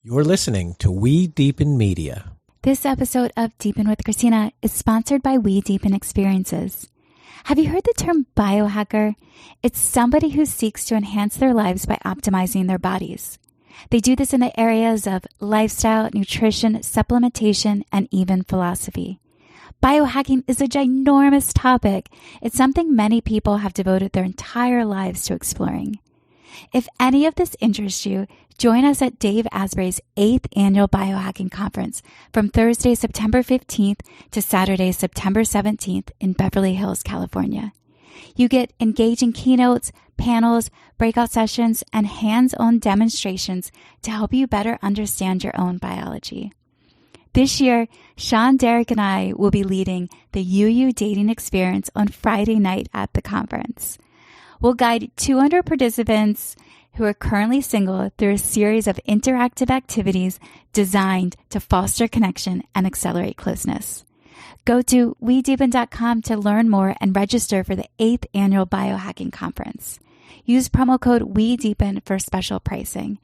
You're listening to We Deepen Media. This episode of Deepen with Christina is sponsored by We Deepen Experiences. Have you heard the term biohacker? It's somebody who seeks to enhance their lives by optimizing their bodies. They do this in the areas of lifestyle, nutrition, supplementation, and even philosophy. Biohacking is a ginormous topic. It's something many people have devoted their entire lives to exploring. If any of this interests you, join us at Dave Asprey's 8th Annual Biohacking Conference from Thursday, September 15th to Saturday, September 17th in Beverly Hills, California. You get engaging keynotes, panels, breakout sessions, and hands-on demonstrations to help you better understand your own biology. This year, Sean, Derek, and I will be leading the UU Dating Experience on Friday night at the conference. We'll guide 200 participants who are currently single through a series of interactive activities designed to foster connection and accelerate closeness. Go to wedeepen.com to learn more and register for the 8th Annual Biohacking Conference. Use promo code WeDeepen for special pricing.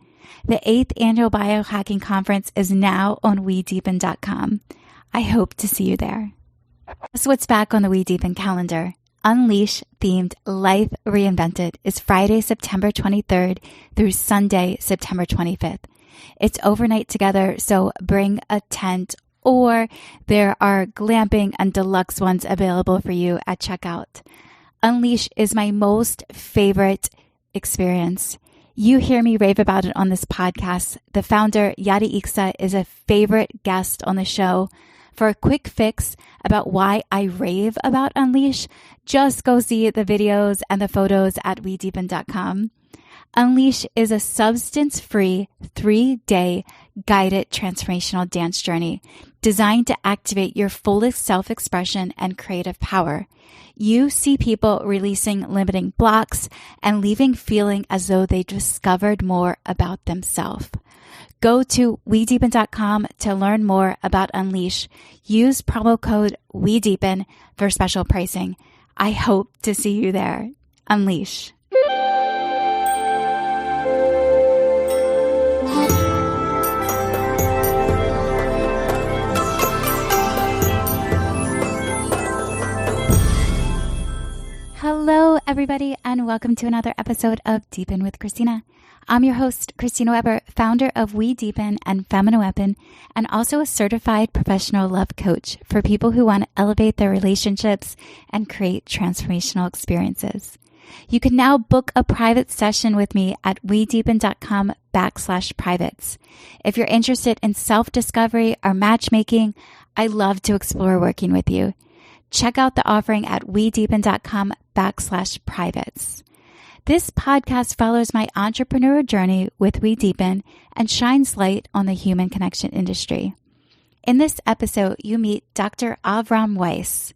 The 8th Annual Biohacking Conference is now on wedeepen.com. I hope to see you there. That's what's back on the We Deepen calendar. Unleash-themed Life Reinvented is Friday, September 23rd through Sunday, September 25th. It's overnight together, so bring a tent, or there are glamping and deluxe ones available for you at checkout. Unleash is my most favorite experience. You hear me rave about it on this podcast. The founder, Yadi Iksa, is a favorite guest on the show. For a quick fix about why I rave about Unleash, just go see the videos and the photos at wedeepen.com. Unleash is a substance-free 3-day guided transformational dance journey designed to activate your fullest self-expression and creative power. You see people releasing limiting blocks and leaving feeling as though they discovered more about themselves. Go to wedeepen.com to learn more about Unleash. Use promo code WeDeepen for special pricing. I hope to see you there. Unleash. Hello, everybody, and welcome to another episode of Deepen with Christina. I'm your host, Christina Weber, founder of We Deepen and Feminine Weapon, and also a certified professional love coach for people who want to elevate their relationships and create transformational experiences. You can now book a private session with me at wedeepen.com/privates. If you're interested in self-discovery or matchmaking, I love to explore working with you. Check out the offering at wedeepen.com/privates. This podcast follows my entrepreneur journey with We Deepen and shines light on the human connection industry. In this episode, you meet Dr. Avrum Weiss.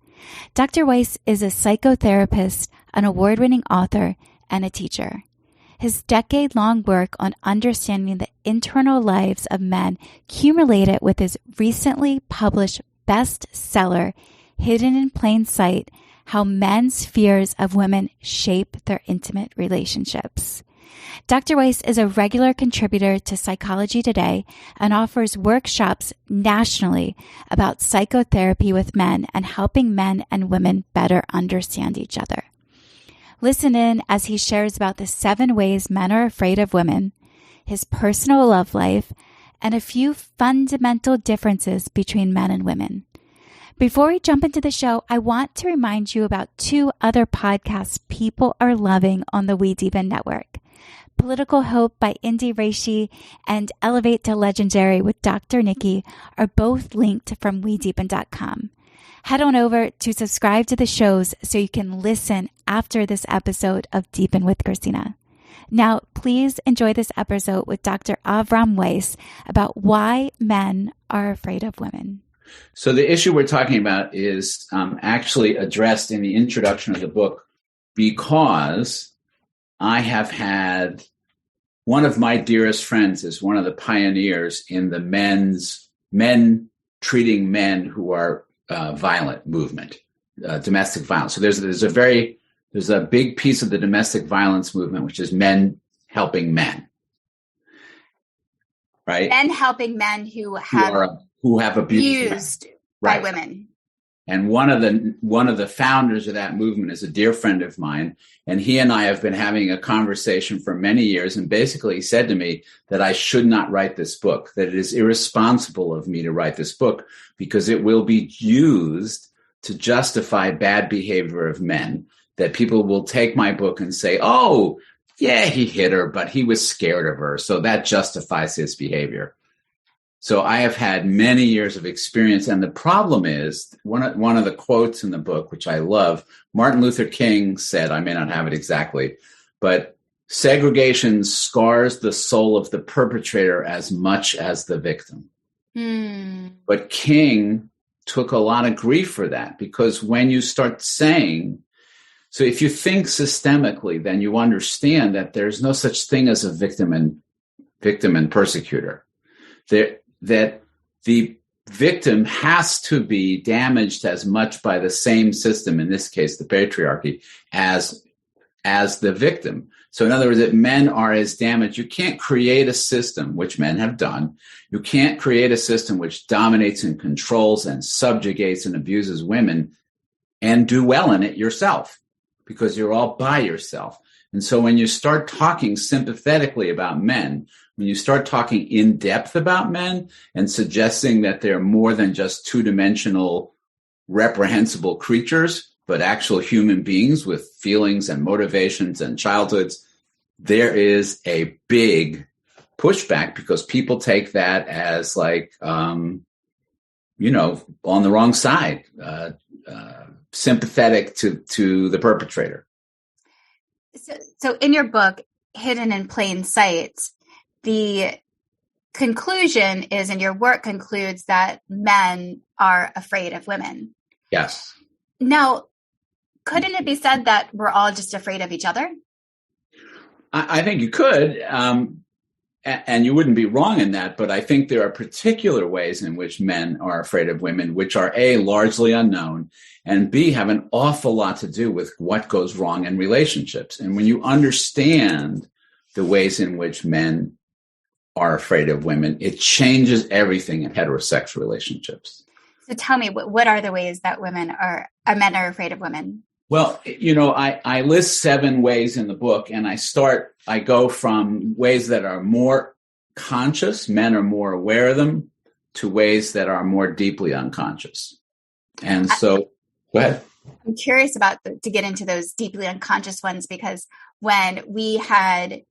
Dr. Weiss is a psychotherapist, an award-winning author, and a teacher. His decade-long work on understanding the internal lives of men culminated with his recently published bestseller, Hidden in Plain Sight: How Men's Fears of Women Shape Their Intimate Relationships. Dr. Weiss is a regular contributor to Psychology Today and offers workshops nationally about psychotherapy with men and helping men and women better understand each other. Listen in as he shares about the 7 ways men are afraid of women, his personal love life, and a few fundamental differences between men and women. Before we jump into the show, I want to remind you about 2 other podcasts people are loving on the We Deepen network. Political Hope by Indy Reishi and Elevate to Legendary with Dr. Nikki are both linked from wedeepen.com. Head on over to subscribe to the shows so you can listen after this episode of Deepen with Christina. Now, please enjoy this episode with Dr. Avrum Weiss about why men are afraid of women. So the issue we're talking about is actually addressed in the introduction of the book because I have had one of my dearest friends is one of the pioneers in the men treating men who are violent movement, domestic violence. So there's a big piece of the domestic violence movement, which is men helping men. right? Men helping men who have abused by women. And one of the founders of that movement is a dear friend of mine, and he and I have been having a conversation for many years. And basically, he said to me that I should not write this book, that it is irresponsible of me to write this book because it will be used to justify bad behavior of men. That people will take my book and say, "Oh, yeah, he hit her, but he was scared of her, so that justifies his behavior." So I have had many years of experience. And the problem is, one of the quotes in the book, which I love, Martin Luther King said, I may not have it exactly, but segregation scars the soul of the perpetrator as much as the victim. But King took a lot of grief for that, because when you start saying, so if you think systemically, then you understand that there's no such thing as a victim and persecutor. That the victim has to be damaged as much by the same system, in this case, the patriarchy, as the victim. So in other words, that men are as damaged. You can't create a system, which men have done. You can't create a system which dominates and controls and subjugates and abuses women and do well in it yourself, because you're all by yourself. And so when you start talking sympathetically about men, when you start talking in depth about men and suggesting that they're more than just two-dimensional, reprehensible creatures, but actual human beings with feelings and motivations and childhoods, there is a big pushback, because people take that as like, on the wrong side, sympathetic to the perpetrator. So in your book, Hidden in Plain Sight, the conclusion is, and your work concludes, that men are afraid of women. Yes. Now, couldn't it be said that we're all just afraid of each other? I think you could, and you wouldn't be wrong in that, but I think there are particular ways in which men are afraid of women, which are A, largely unknown, and B, have an awful lot to do with what goes wrong in relationships. And when you understand the ways in which men are afraid of women, it changes everything in heterosexual relationships. So tell me, what are the ways that men are afraid of women? Well, I list 7 ways in the book, and I go from ways that are more conscious, men are more aware of them, to ways that are more deeply unconscious. And so, go ahead. I'm curious to get into those deeply unconscious ones, because when we had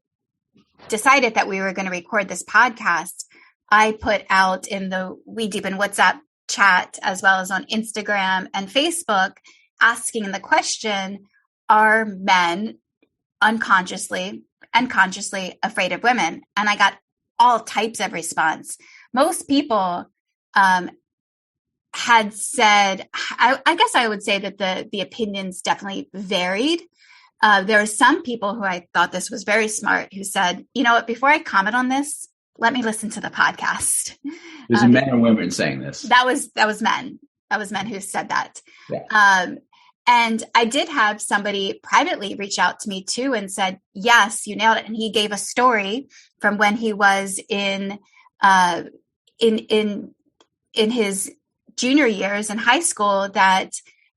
decided that we were going to record this podcast, I put out in the We Deepen WhatsApp chat, as well as on Instagram and Facebook, asking the question, are men unconsciously and consciously afraid of women? And I got all types of response. Most people had said, I guess I would say that the opinions definitely varied. There are some people who I thought this was very smart, who said, you know what, before I comment on this, let me listen to the podcast. There's men or women saying this? That was men. That was men who said that. Yeah. And I did have somebody privately reach out to me too and said, yes, you nailed it. And he gave a story from when he was in his junior years in high school, that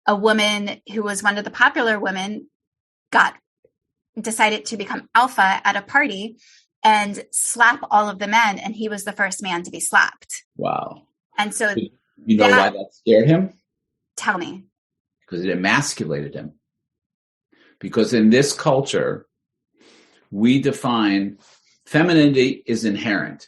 a woman who was one of the popular women decided to become alpha at a party and slap all of the men. And he was the first man to be slapped. Wow. And so you know why that scared him? Tell me. Because it emasculated him. Because in this culture, we define femininity is inherent.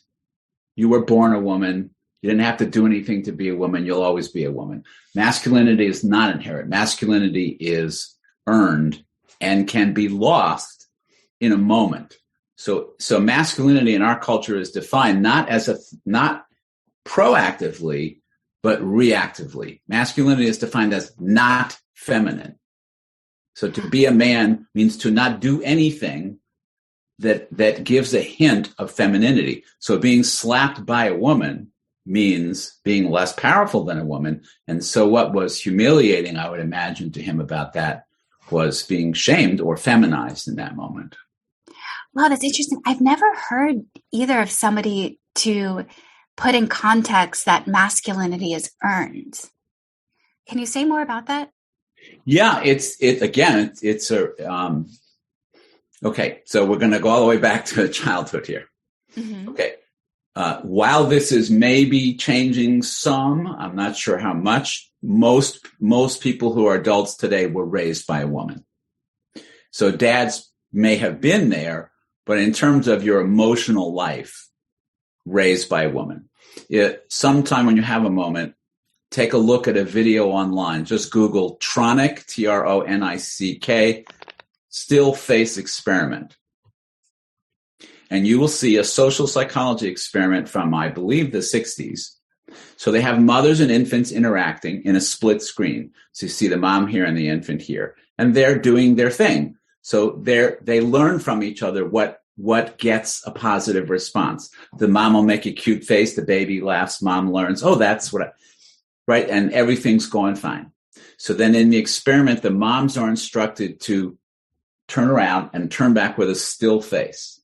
You were born a woman. You didn't have to do anything to be a woman. You'll always be a woman. Masculinity is not inherent. Masculinity is earned and can be lost in a moment. So masculinity in our culture is defined not proactively, but reactively. Masculinity is defined as not feminine. So to be a man means to not do anything that gives a hint of femininity. So being slapped by a woman means being less powerful than a woman. And so what was humiliating, I would imagine, to him about that was being shamed or feminized in that moment. Wow, that's interesting. I've never heard either of somebody to put in context that masculinity is earned. Can you say more about that? Yeah, it's okay. So we're going to go all the way back to childhood here. Mm-hmm. Okay. While this is maybe changing some, I'm not sure how much. Most people who are adults today were raised by a woman. So dads may have been there, but in terms of your emotional life, raised by a woman. Sometime when you have a moment, take a look at a video online. Just Google Tronick, Tronick, still face experiment. And you will see a social psychology experiment from, I believe, the 60s. So they have mothers and infants interacting in a split screen. So you see the mom here and the infant here. And they're doing their thing. So they learn from each other what gets a positive response. The mom will make a cute face. The baby laughs. Mom learns, oh, that's right? And everything's going fine. So then in the experiment, the moms are instructed to turn around and turn back with a still face.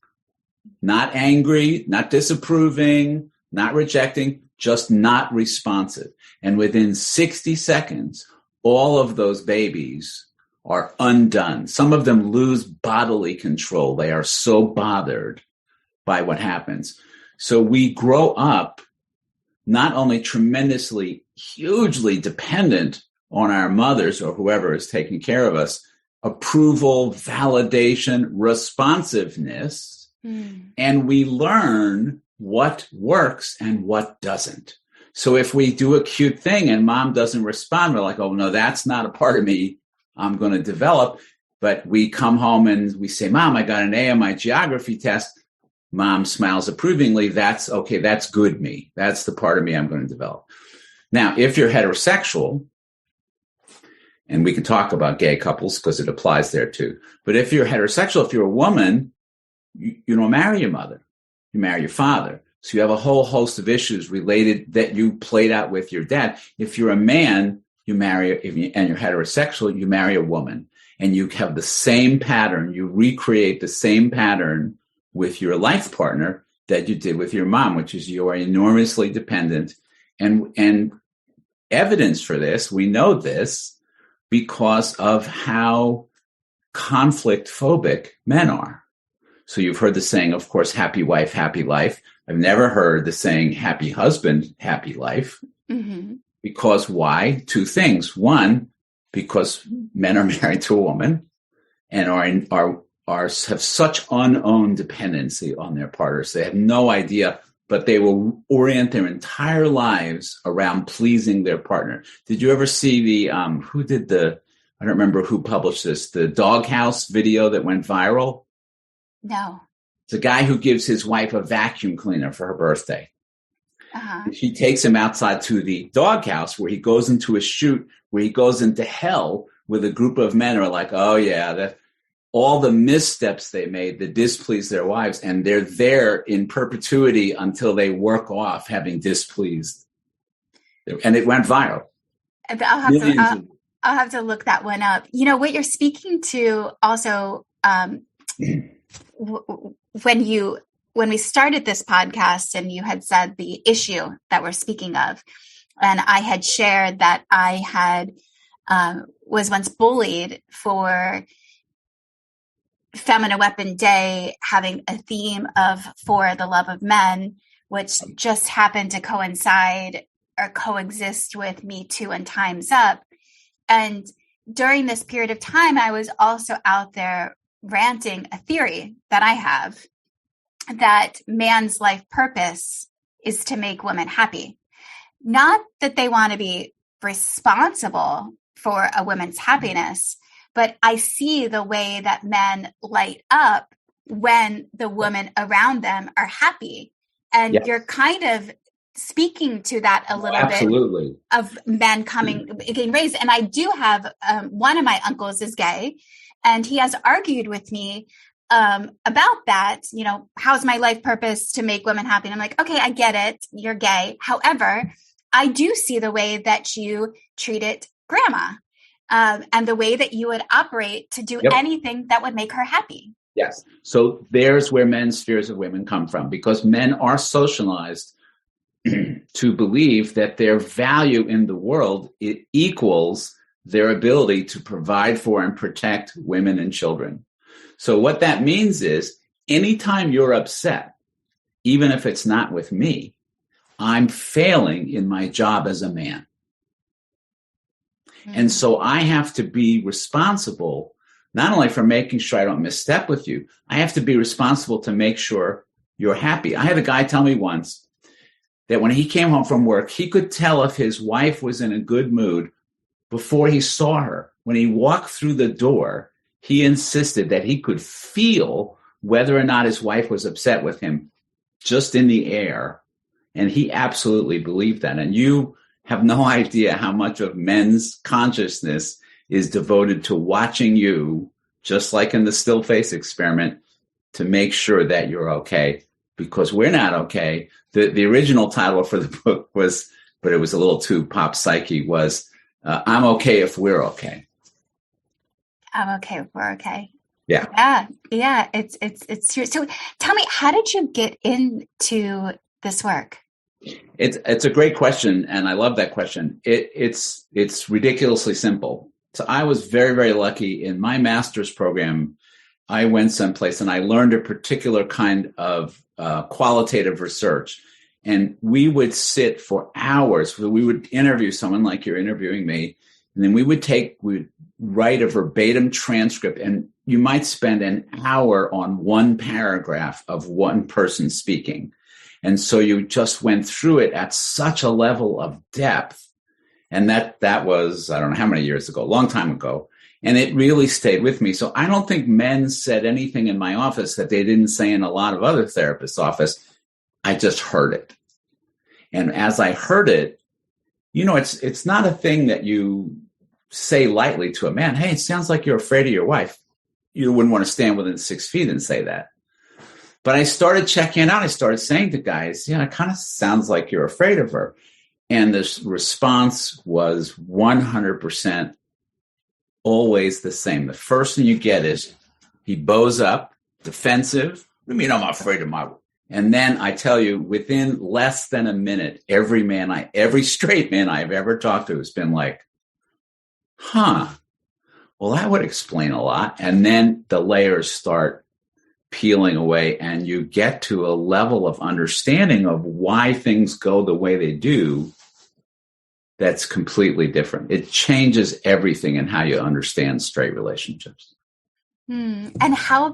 Not angry, not disapproving, not rejecting, just not responsive. And within 60 seconds, all of those babies are undone. Some of them lose bodily control. They are so bothered by what happens. So we grow up not only tremendously, hugely dependent on our mothers or whoever is taking care of us, approval, validation, responsiveness, and we learn what works and what doesn't. So if we do a cute thing and mom doesn't respond, we're like, oh, no, that's not a part of me I'm going to develop. But we come home and we say, Mom, I got an A on my geography test. Mom smiles approvingly. That's okay. That's good me. That's the part of me I'm going to develop. Now, if you're heterosexual, and we can talk about gay couples because it applies there too. But if you're heterosexual, if you're a woman, you don't marry your mother. You marry your father. So you have a whole host of issues related that you played out with your dad. If you're a man, you marry, and you're heterosexual, you marry a woman. And you have the same pattern. You recreate the same pattern with your life partner that you did with your mom, which is you are enormously dependent. And evidence for this, we know this, because of how conflict phobic men are. So you've heard the saying, of course, happy wife, happy life. I've never heard the saying happy husband, happy life. Mm-hmm. Because why? Two things. One, because men are married to a woman and have such unowned dependency on their partners. They have no idea, but they will orient their entire lives around pleasing their partner. Did you ever see I don't remember who published this, the doghouse video that went viral? No. It's a guy who gives his wife a vacuum cleaner for her birthday. Uh-huh. She takes him outside to the doghouse where he goes into a shoot where he goes into hell with a group of men who are like, oh yeah, all the missteps they made that displeased their wives, and they're there in perpetuity until they work off having displeased. And it went viral. I'll have to look that one up. You know, what you're speaking to also, when we started this podcast and you had said the issue that we're speaking of, and I had shared that I had was once bullied for Feminine Weapon Day having a theme of For the Love of Men, which just happened to coincide or coexist with Me Too and Time's Up. And during this period of time, I was also out there ranting a theory that I have, that man's life purpose is to make women happy. Not that they want to be responsible for a woman's happiness, but I see the way that men light up when the women around them are happy. And yes, you're kind of speaking to that a little bit of men getting raised. And I do have one of my uncles is gay, and he has argued with me about that. You know, how's my life purpose to make women happy? And I'm like, okay, I get it. You're gay. However, I do see the way that you treated grandma and the way that you would operate to do anything that would make her happy. Yes. So there's where men's fears of women come from, because men are socialized to believe that their value in the world, it equals their ability to provide for and protect women and children. So what that means is anytime you're upset, even if it's not with me, I'm failing in my job as a man. Mm-hmm. And so I have to be responsible not only for making sure I don't misstep with you, I have to be responsible to make sure you're happy. I had a guy tell me once that when he came home from work, he could tell if his wife was in a good mood before he saw her. When he walked through the door, he insisted that he could feel whether or not his wife was upset with him just in the air. And he absolutely believed that. And you have no idea how much of men's consciousness is devoted to watching you, just like in the still face experiment, to make sure that you're okay, because we're not okay. The original title for the book was, but it was a little too pop psyche, was I'm okay if we're okay. I'm okay if we're okay. Yeah. Yeah. It's true. So tell me, how did you get into this work? It's a great question, and I love that question. It's ridiculously simple. So I was very, very lucky in my master's program. I went someplace and I learned a particular kind of qualitative research. And we would sit for hours. We would interview someone like you're interviewing me. And then we would write a verbatim transcript. And you might spend an hour on one paragraph of one person speaking. And so you just went through it at such a level of depth. And that was, I don't know how many years ago, a long time ago. And it really stayed with me. So I don't think men said anything in my office that they didn't say in a lot of other therapists' office. I just heard it. And as I heard it, it's not a thing that you say lightly to a man. Hey, it sounds like you're afraid of your wife. You wouldn't want to stand within 6 feet and say that. But I started checking it out. I started saying to guys, it kind of sounds like you're afraid of her. And this response was 100% always the same. The first thing you get is he bows up, defensive. What do you mean I'm afraid of my wife? And then I tell you, within less than a minute, every straight man I've ever talked to has been like, well, that would explain a lot. And then the layers start peeling away and you get to a level of understanding of why things go the way they do that's completely different. It changes everything in how you understand straight relationships. And how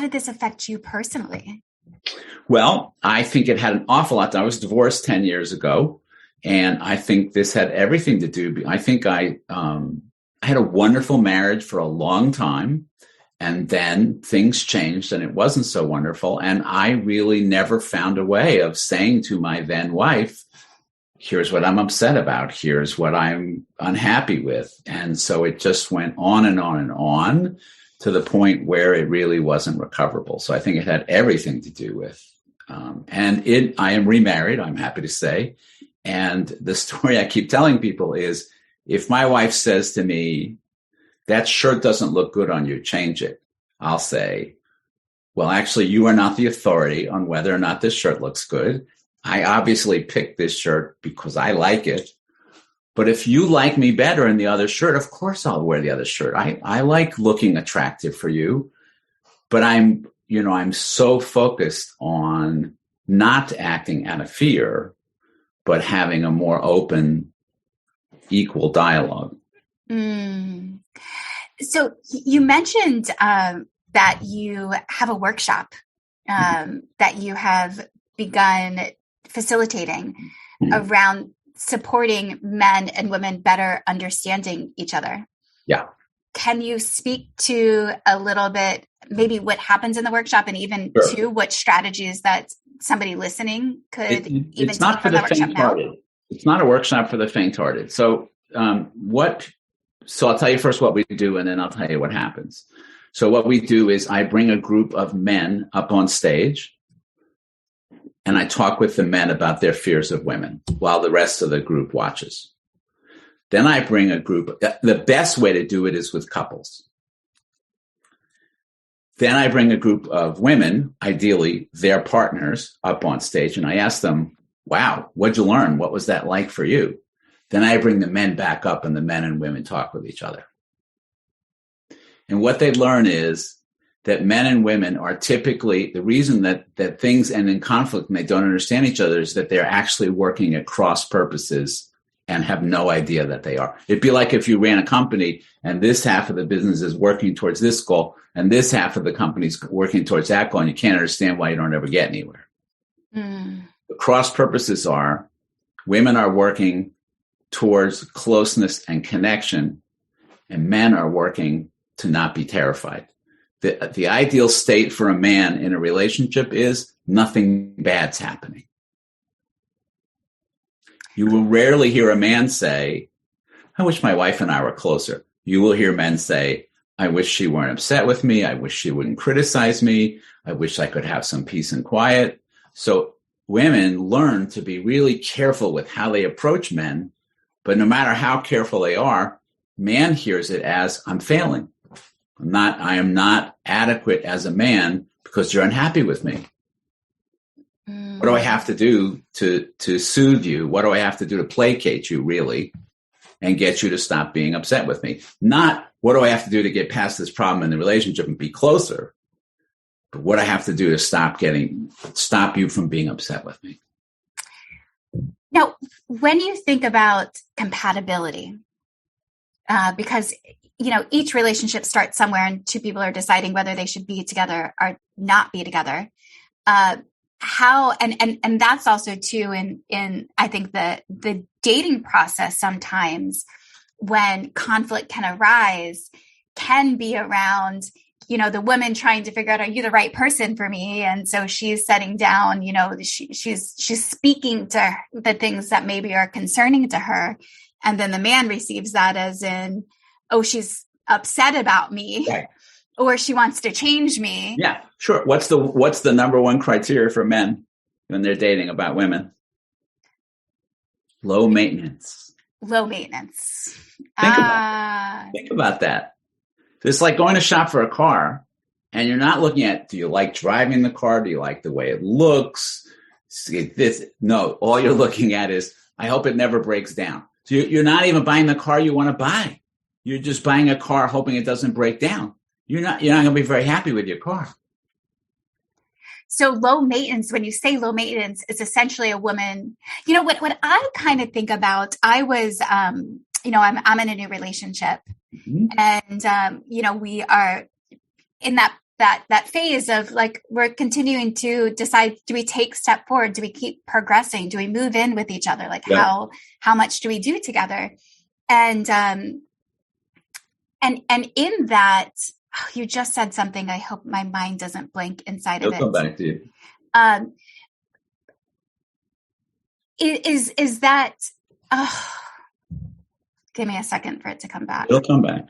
did this affect you personally? Well, I think it had an awful lot. I was divorced 10 years ago, and I think this had everything to do. I think I had a wonderful marriage for a long time, and then things changed and it wasn't so wonderful. And I really never found a way of saying to my then wife, here's what I'm upset about. Here's what I'm unhappy with. And so it just went on and on and on to the point where it really wasn't recoverable. So I think it had everything to do with, I am remarried, I'm happy to say. And the story I keep telling people is, if my wife says to me, that shirt doesn't look good on you, change it, I'll say, well, actually, you are not the authority on whether or not this shirt looks good. I obviously picked this shirt because I like it. But if you like me better in the other shirt, of course I'll wear the other shirt. I like looking attractive for you, but I'm so focused on not acting out of fear, but having a more open, equal dialogue. So you mentioned that you have a workshop that you have begun facilitating around supporting men and women better understanding each other. Yeah. Can you speak to a little bit, maybe what happens in the workshop, and even to what strategies that somebody listening could take from the workshop now? It's not a workshop for the faint-hearted. So I'll tell you first what we do, and then I'll tell you what happens. So what we do is I bring a group of men up on stage, and I talk with the men about their fears of women while the rest of the group watches. Then I bring a group. The best way to do it is with couples. Then I bring a group of women, ideally their partners, up on stage, and I ask them, wow, what'd you learn? What was that like for you? Then I bring the men back up and the men and women talk with each other. And what they learn is that men and women are typically, the reason that things end in conflict and they don't understand each other is that they're actually working at cross purposes and have no idea that they are. It'd be like if you ran a company and this half of the business is working towards this goal and this half of the company is working towards that goal, and you can't understand why you don't ever get anywhere. The cross purposes are women are working towards closeness and connection, and men are working to not be terrified. The ideal state for a man in a relationship is nothing bad's happening. You will rarely hear a man say, I wish my wife and I were closer. You will hear men say, I wish she weren't upset with me. I wish she wouldn't criticize me. I wish I could have some peace and quiet. So women learn to be really careful with how they approach men, but no matter how careful they are, man hears it as I'm failing. I am not adequate as a man because you're unhappy with me. What do I have to do to soothe you? What do I have to do to placate you, really, and get you to stop being upset with me? Not what do I have to do to get past this problem in the relationship and be closer, but what I have to do to stop you from being upset with me. Now, when you think about compatibility, because each relationship starts somewhere and two people are deciding whether they should be together or not be together. How and that's also too in I think the dating process sometimes when conflict can arise can be around the woman trying to figure out, are you the right person for me? And so she's setting down, she's speaking to the things that maybe are concerning to her, and then the man receives that as in, oh, she's upset about me. Right. Or she wants to change me. Yeah, sure. What's the number one criteria for men when they're dating about women? Low maintenance. Low maintenance. Think about that. It's like going to shop for a car and you're not looking at, do you like driving the car? Do you like the way it looks? No, all you're looking at is, I hope it never breaks down. So you're not even buying the car you want to buy. You're just buying a car hoping it doesn't break down. You're not going to be very happy with your car. So low maintenance, when you say low maintenance, it's essentially a woman, what I kind of think about, I was, I'm in a new relationship, and, we are in that phase of like, we're continuing to decide, do we take step forward? Do we keep progressing? Do we move in with each other? Like how much do we do together? And in that, oh, you just said something. I hope my mind doesn't blank inside of it. It'll come back to you. Is that? Oh, give me a second for it to come back. It'll come back.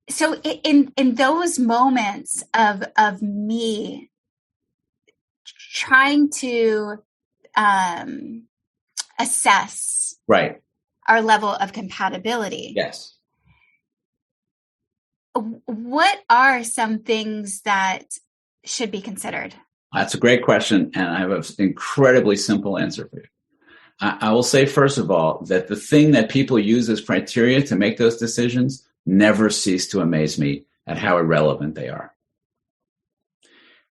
So in those moments of me trying to assess our level of compatibility. Yes. What are some things that should be considered? That's a great question, and I have an incredibly simple answer for you. I will say, first of all, that the thing that people use as criteria to make those decisions never cease to amaze me at how irrelevant they are.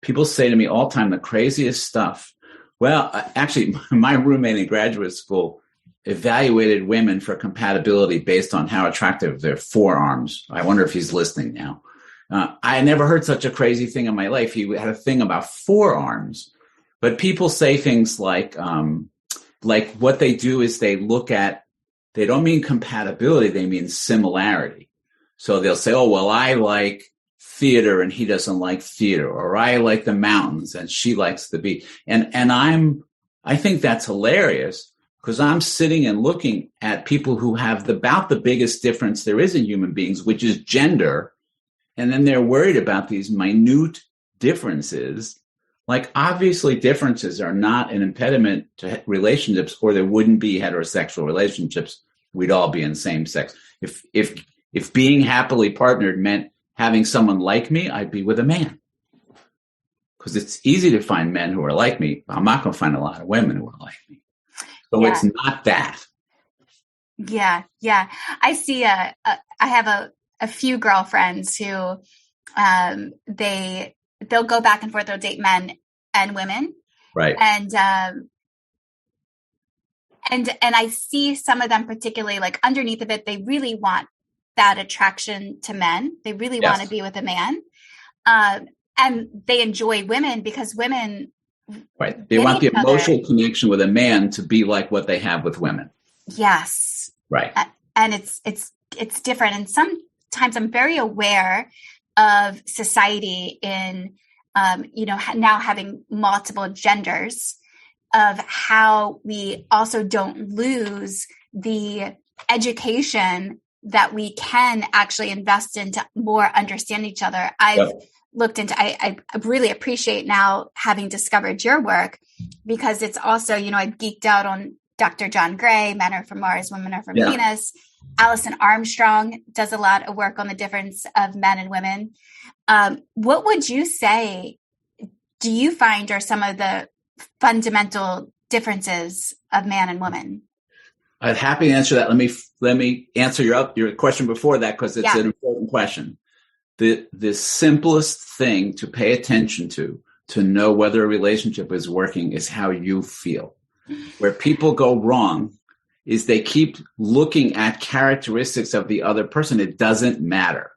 People say to me all the time the craziest stuff. Well, actually, my roommate in graduate school evaluated women for compatibility based on how attractive their forearms. I wonder if he's listening now. I never heard such a crazy thing in my life. He had a thing about forearms. But people say things like what they do is they don't mean compatibility, they mean similarity. So they'll say, oh, well, I like theater and he doesn't like theater, or I like the mountains and she likes the beach. And I think that's hilarious because I'm sitting and looking at people who have about the biggest difference there is in human beings, which is gender. And then they're worried about these minute differences. Like, obviously differences are not an impediment to relationships, or there wouldn't be heterosexual relationships we'd all be in same sex. If being happily partnered meant having someone like me, I'd be with a man. Because it's easy to find men who are like me. I'm not going to find a lot of women who are like me. So it's not that. Yeah. I see. I have a few girlfriends who they'll go back and forth. They'll date men and women, right? And I see some of them, particularly like underneath of it, they really want that attraction to men. They really want to be with a man, and they enjoy women because women, right? They want the emotional connection with a man to be like what they have with women. Yes. Right. And it's different. And sometimes I'm very aware of society in, now having multiple genders, of how we also don't lose the education that we can actually invest into more understand each other. I've looked into, I really appreciate now having discovered your work, because it's also, I geeked out on Dr. John Gray, Men Are From Mars, Women Are From Venus. Alison Armstrong does a lot of work on the difference of men and women. What would you say, do you find are some of the fundamental differences of man and woman? I'm happy to answer that. Let me answer your question before that, because it's an important question. The simplest thing to pay attention to know whether a relationship is working is how you feel. Where people go wrong is they keep looking at characteristics of the other person. It doesn't matter.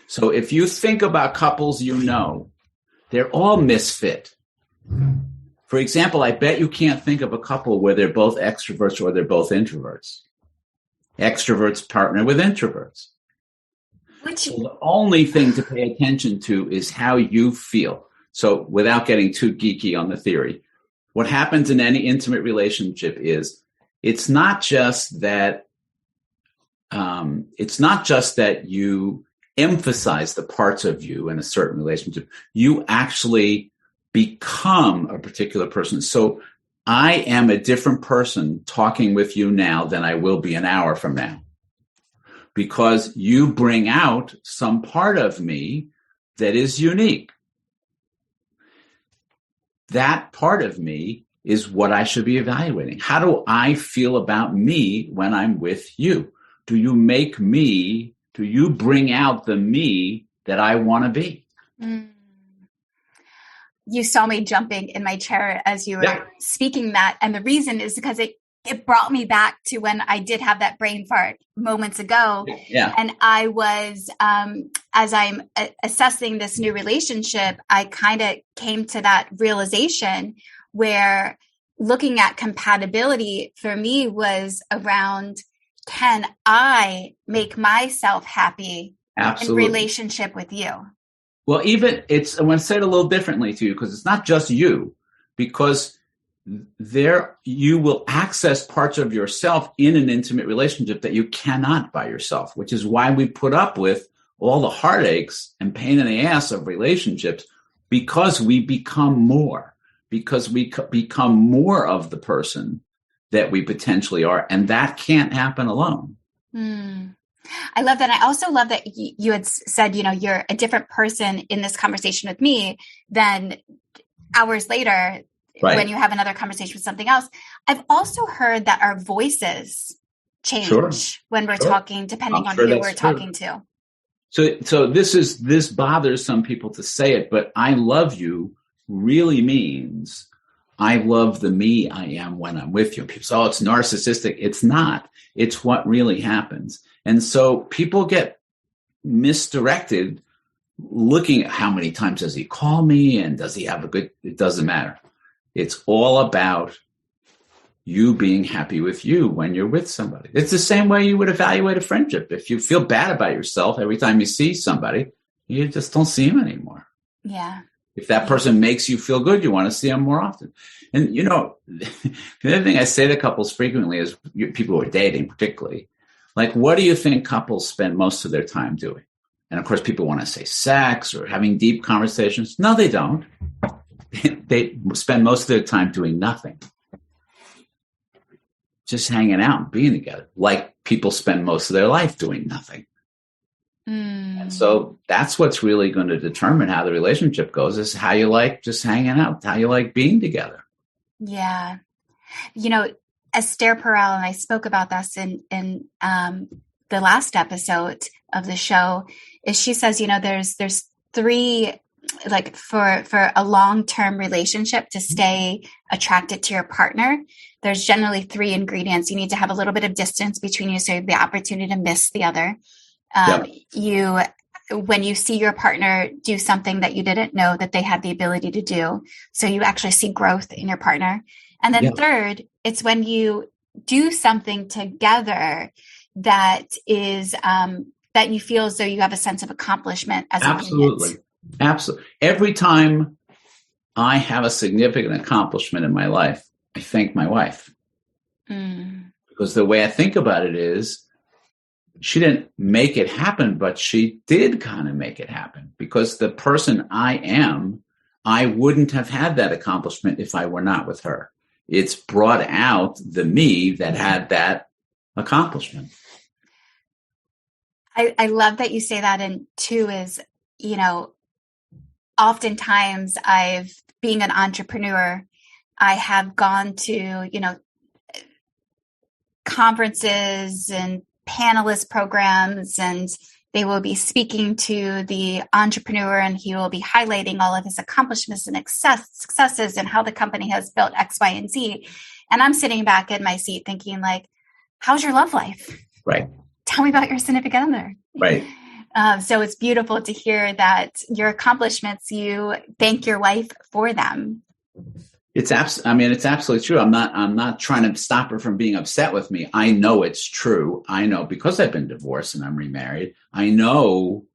So if you think about couples, they're all misfit. For example, I bet you can't think of a couple where they're both extroverts or they're both introverts. Extroverts partner with introverts. So the only thing to pay attention to is how you feel. So without getting too geeky on the theory, what happens in any intimate relationship is it's not just that you emphasize the parts of you in a certain relationship. You actually become a particular person. So I am a different person talking with you now than I will be an hour from now, because you bring out some part of me that is unique. That part of me is what I should be evaluating. How do I feel about me when I'm with you? Do you bring out the me that I want to be? You saw me jumping in my chair as you were speaking that. And the reason is because it brought me back to when I did have that brain fart moments ago. Yeah. And I was, as I'm assessing this new relationship, I kind of came to that realization where looking at compatibility for me was around, can I make myself happy in relationship with you? Well, I want to say it a little differently to you, because it's not just you, because you will access parts of yourself in an intimate relationship that you cannot by yourself, which is why we put up with all the heartaches and pain in the ass of relationships, because we become more, become more of the person that we potentially are. And that can't happen alone. I love that. I also love that you had said, you're a different person in this conversation with me than hours later when you have another conversation with something else. I've also heard that our voices change when we're talking, depending on who we're talking to. So this bothers some people to say it, but I love you really means I love the me I am when I'm with you. People say, oh, it's narcissistic. It's not. It's what really happens. And so people get misdirected looking at how many times does he call me and does he have it doesn't matter. It's all about you being happy with you when you're with somebody. It's the same way you would evaluate a friendship. If you feel bad about yourself every time you see somebody, you just don't see him anymore. Yeah. If that person makes you feel good, you want to see them more often. And, the other thing I say to couples frequently is people who are dating particularly, like, what do you think couples spend most of their time doing? And of course, people want to say sex or having deep conversations. No, they don't. They spend most of their time doing nothing. Just hanging out and being together. Like people spend most of their life doing nothing. And so that's what's really going to determine how the relationship goes, is how you like just hanging out, how you like being together. Yeah. Esther Perel, and I spoke about this in the last episode of the show, is she says, there's three, like for a long-term relationship to stay attracted to your partner, there's generally three ingredients. You need to have a little bit of distance between you, so you have the opportunity to miss the other. When you see your partner do something that you didn't know that they had the ability to do, so you actually see growth in your partner. And then third, it's when you do something together that is that you feel as though you have a sense of accomplishment as a unit. Absolutely. Every time I have a significant accomplishment in my life, I thank my wife. Because the way I think about it is, she didn't make it happen, but she did kind of make it happen, because the person I am, I wouldn't have had that accomplishment if I were not with her. It's brought out the me that had that accomplishment. I love that you say that. And two is, oftentimes being an entrepreneur, I have gone to, conferences and panelist programs, and they will be speaking to the entrepreneur, and he will be highlighting all of his accomplishments and successes and how the company has built X, Y, and Z. And I'm sitting back in my seat thinking, like, how's your love life? Right. Tell me about your significant other. Right. So it's beautiful to hear that your accomplishments, you thank your wife for them. It's absolutely true. I'm not trying to stop her from being upset with me. I know it's true. I know, because I've been divorced and I'm remarried. I know,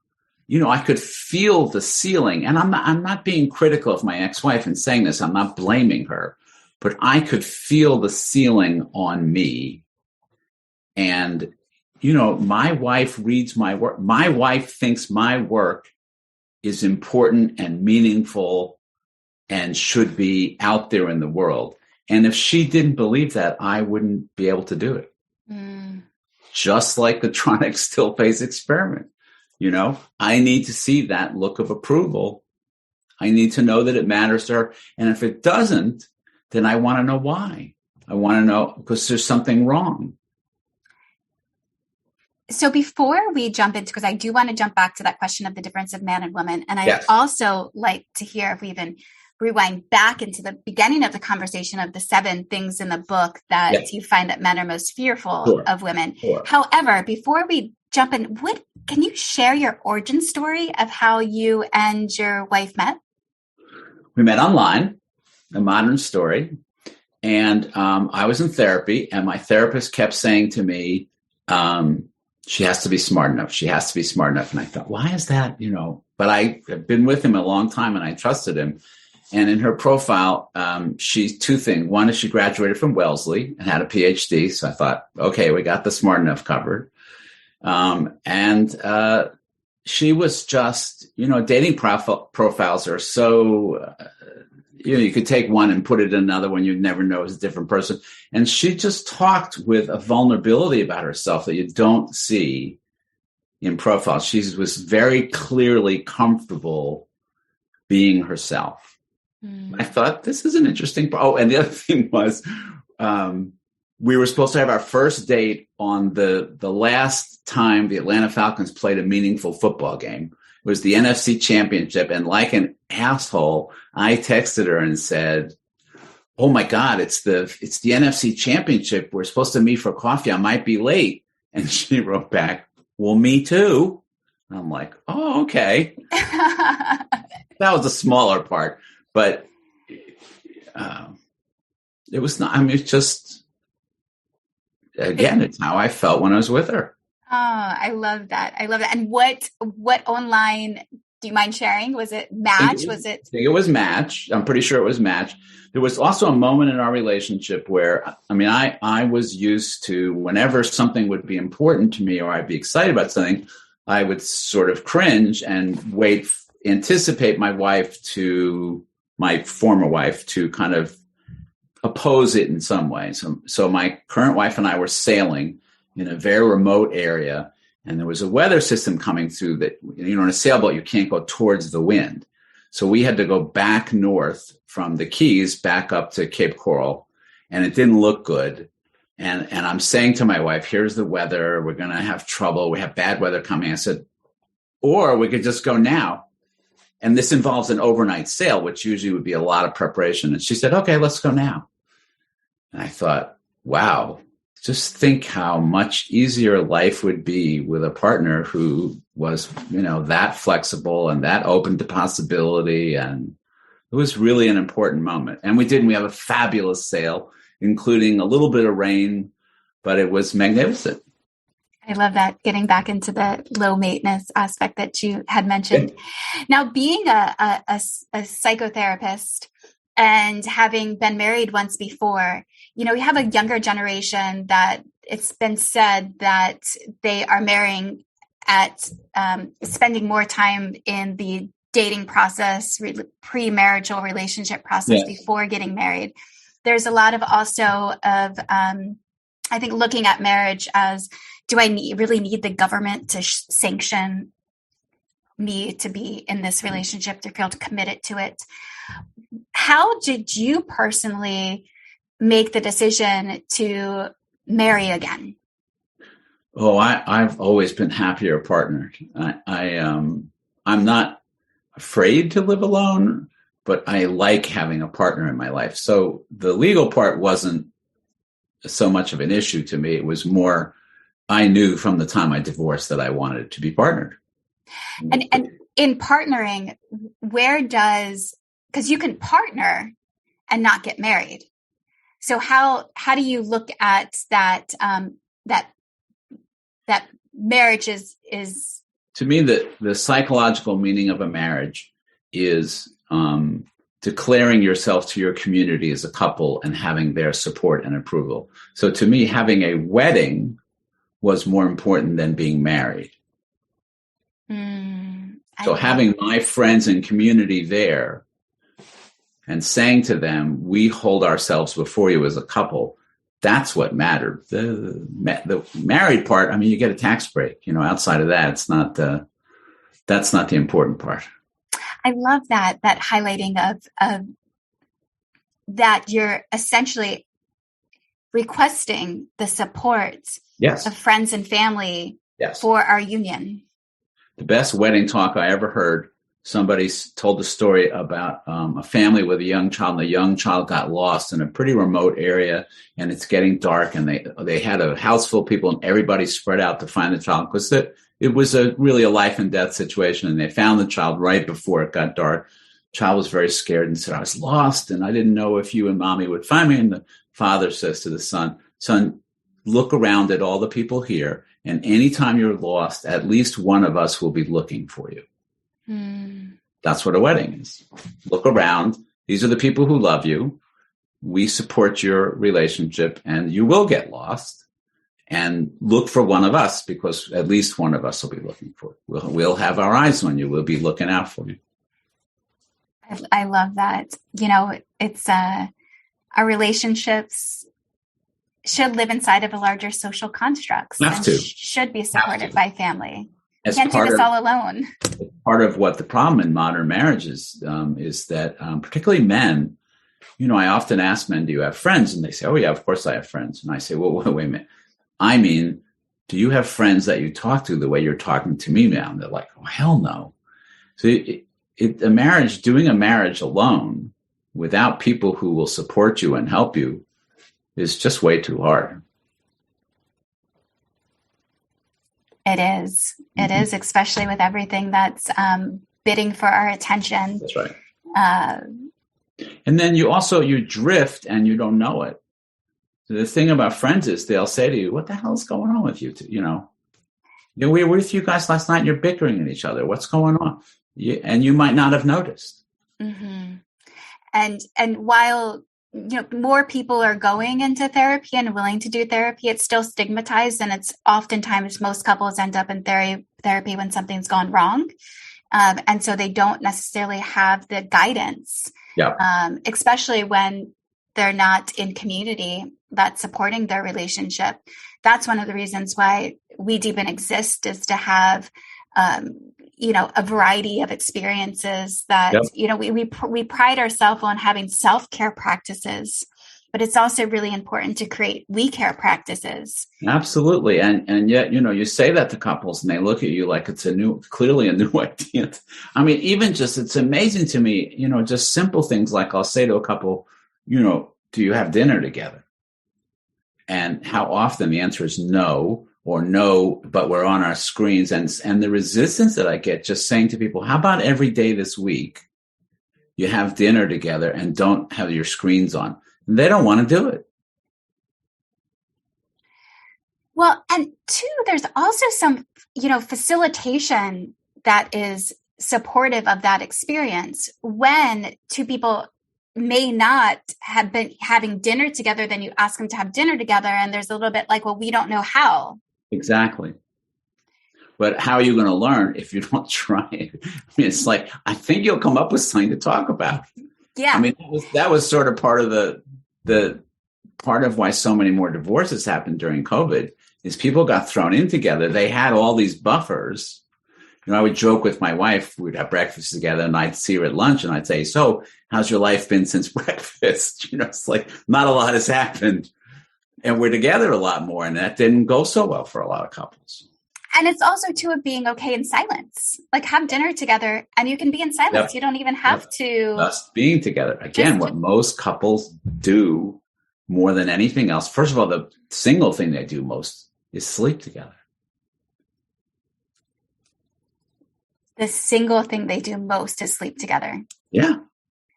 I could feel the ceiling, and I'm not being critical of my ex-wife in saying this. I'm not blaming her, but I could feel the ceiling on me. And, my wife reads my work. My wife thinks my work is important and meaningful and should be out there in the world. And if she didn't believe that, I wouldn't be able to do it. Just like the Tronic still phase experiment. I need to see that look of approval. I need to know that it matters to her. And if it doesn't, then I want to know why. I want to know, because there's something wrong. So before we jump into, because I do want to jump back to that question of the difference of man and woman. And I also like to hear if we even rewind back into the beginning of the conversation of the 7 things in the book that you find that men are most fearful of women. However, before we jump in, can you share your origin story of how you and your wife met? We met online, a modern story. And I was in therapy, and my therapist kept saying to me, she has to be smart enough. She has to be smart enough. And I thought, why is that? But I have been with him a long time, and I trusted him. And in her profile, she's 2 things. One is she graduated from Wellesley and had a PhD. So I thought, okay, we got the smart enough covered. And she was just, dating profiles are so, you could take one and put it in another one. You'd never know it's a different person. And she just talked with a vulnerability about herself that you don't see in profiles. She was very clearly comfortable being herself. I thought, this is an interesting. And the other thing was, we were supposed to have our first date on the last time the Atlanta Falcons played a meaningful football game. It was the NFC Championship. And like an asshole, I texted her and said, oh my God, it's the NFC Championship. We're supposed to meet for coffee. I might be late. And she wrote back, well, me too. And I'm like, oh, okay. That was the smaller part. But it was not, it's just, again, it's how I felt when I was with her. Oh, I love that. And what online, do you mind sharing? Was it Match? I think it was Match. I'm pretty sure it was Match. There was also a moment in our relationship where, I was used to, whenever something would be important to me or I'd be excited about something, I would sort of cringe and anticipate my former wife to kind of oppose it in some way. So my current wife and I were sailing, in a very remote area. And there was a weather system coming through that, on a sailboat, you can't go towards the wind. So we had to go back north from the Keys back up to Cape Coral, and it didn't look good. And I'm saying to my wife, here's the weather. We're going to have trouble. We have bad weather coming. I said, or we could just go now. And this involves an overnight sail, which usually would be a lot of preparation. And she said, okay, let's go now. And I thought, wow, just think how much easier life would be with a partner who was, that flexible and that open to possibility. And it was really an important moment. And we have a fabulous sail, including a little bit of rain, but it was magnificent. I love that, getting back into the low maintenance aspect that you had mentioned. Now, being a psychotherapist and having been married once before, we have a younger generation that it's been said that they are marrying at spending more time in the dating process, pre-marital relationship process before getting married. There's a lot of also of, I think, looking at marriage as, do I really need the government to sanction me to be in this relationship, to feel committed to it? How did you personally make the decision to marry again? Oh, I've always been happier partnered. I'm not afraid to live alone, but I like having a partner in my life. So the legal part wasn't so much of an issue to me. It was more, I knew from the time I divorced that I wanted to be partnered. And in partnering, because you can partner and not get married. So how do you look at that, that marriage is to me, the psychological meaning of a marriage is declaring yourself to your community as a couple and having their support and approval. So to me, having a wedding was more important than being married. So having my friends and community there and saying to them, we hold ourselves before you as a couple, that's what mattered. The married part, I mean, you get a tax break, outside of that, that's not the important part. I love that highlighting of that you're essentially requesting the support of friends and family for our union. The best wedding talk I ever heard, somebody told the story about a family with a young child, and the young child got lost in a pretty remote area, and it's getting dark, and they had a house full of people, and everybody spread out to find the child because it was really a life and death situation, and they found the child right before it got dark. The child was very scared and said, I was lost, and I didn't know if you and mommy would find me. And the father says to the son, look around at all the people here, and anytime you're lost, at least one of us will be looking for you. That's what a wedding is. Look around. These are the people who love you. We support your relationship, and you will get lost. And look for one of us, because at least one of us will be looking for you. We'll have our eyes on you. We'll be looking out for you. I love that. It's our relationships should live inside of a larger social constructs. Should be supported by family. You can't do this all alone. Part of what the problem in modern marriages is that particularly men, I often ask men, do you have friends? And they say, oh yeah, of course I have friends. And I say, well, wait a minute. I mean, do you have friends that you talk to the way you're talking to me now? And they're like, oh, hell no. So doing a marriage alone without people who will support you and help you is just way too hard. It is. It is, especially with everything that's bidding for our attention. That's right. And then you drift and you don't know it. The thing about friends is they'll say to you, what the hell is going on with you? We were with you guys last night and you're bickering at each other. What's going on? And you might not have noticed. Mm-hmm. And while more people are going into therapy and willing to do therapy, it's still stigmatized. And it's oftentimes most couples end up in therapy when something's gone wrong. And so they don't necessarily have the guidance, especially when they're not in community that's supporting their relationship. That's one of the reasons why We Deepen exists, is to have, a variety of experiences that, Yep. we pride ourselves on having self-care practices, but it's also really important to create we care practices. Absolutely. And yet, you say that to couples and they look at you like it's clearly a new idea. I mean, even just, it's amazing to me, just simple things like I'll say to a couple, do you have dinner together? And how often the answer is no, or no, but we're on our screens. And the resistance that I get just saying to people, how about every day this week you have dinner together and don't have your screens on? And they don't want to do it. Well, and two, there's also some, facilitation that is supportive of that experience. When two people may not have been having dinner together, then you ask them to have dinner together, and there's a little bit like, well, we don't know how. Exactly. But how are you going to learn if you don't try it? I mean, it's like, I think you'll come up with something to talk about. Yeah. I mean, that was sort of part of the part of why so many more divorces happened during COVID, is people got thrown in together. They had all these buffers. I would joke with my wife, we'd have breakfast together and I'd see her at lunch and I'd say, so how's your life been since breakfast? It's like not a lot has happened, and we're together a lot more. And that didn't go so well for a lot of couples. And it's also too of being okay in silence, like have dinner together and you can be in silence. Yep. You don't even have to. Just being together. Again, what most couples do more than anything else. First of all, the single thing they do most is sleep together. The single thing they do most is sleep together. Yeah.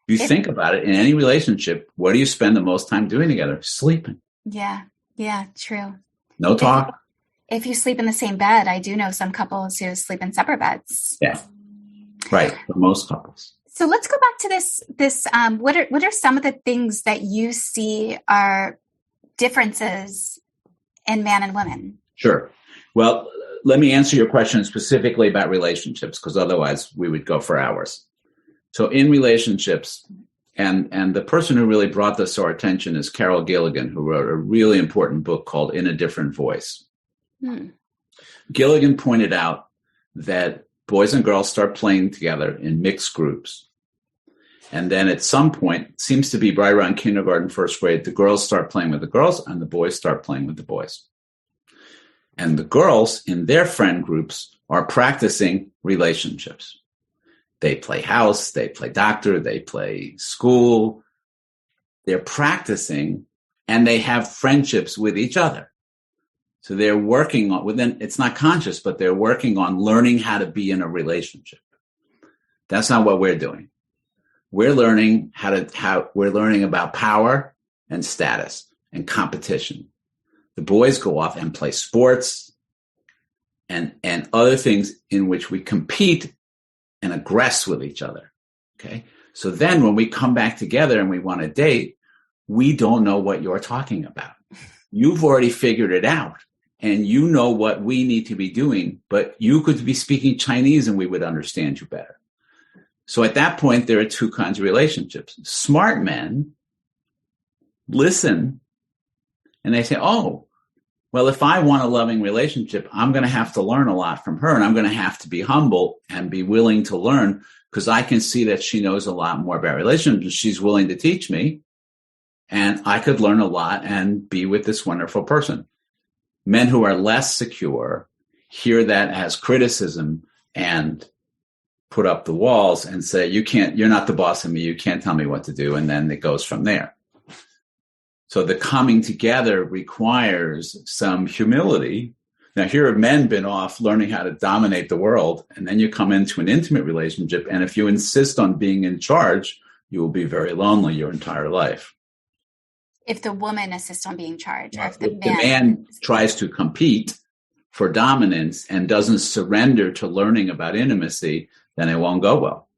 If you think about it, in any relationship, what do you spend the most time doing together? Sleeping. Yeah. Yeah, true. No talk. If you sleep in the same bed, I do know some couples who sleep in separate beds. Yeah. Right. For most couples. So let's go back to this. What are some of the things that you see are differences in man and women? Sure. Well, let me answer your question specifically about relationships, because otherwise we would go for hours. So in relationships, and the person who really brought this to our attention is Carol Gilligan, who wrote a really important book called In a Different Voice. Gilligan pointed out that boys and girls start playing together in mixed groups. And then at some point, seems to be right around kindergarten, first grade, the girls start playing with the girls and the boys start playing with the boys. And the girls in their friend groups are practicing relationships. They play house, they play doctor, they play school. They're practicing and they have friendships with each other. So they're working on, within, it's not conscious, but they're working on learning how to be in a relationship. That's not what we're doing. We're learning we're learning about power and status and competition. The boys go off and play sports and other things in which we compete and aggress with each other. Okay. So then when we come back together and we want to date, we don't know what you're talking about. You've already figured it out and you know what we need to be doing, but you could be speaking Chinese and we would understand you better. So at that point, there are two kinds of relationships. Smart men listen and they say, oh, well, if I want a loving relationship, I'm going to have to learn a lot from her and I'm going to have to be humble and be willing to learn because I can see that she knows a lot more about relationships. She's willing to teach me and I could learn a lot and be with this wonderful person. Men who are less secure hear that as criticism and put up the walls and say, you're not the boss of me. You can't tell me what to do. And then it goes from there. So the coming together requires some humility. Now, here have men been off learning how to dominate the world, and then you come into an intimate relationship, and if you insist on being in charge, you will be very lonely your entire life. If the woman insists on being in charge, or if the man tries to compete for dominance and doesn't surrender to learning about intimacy, then it won't go well.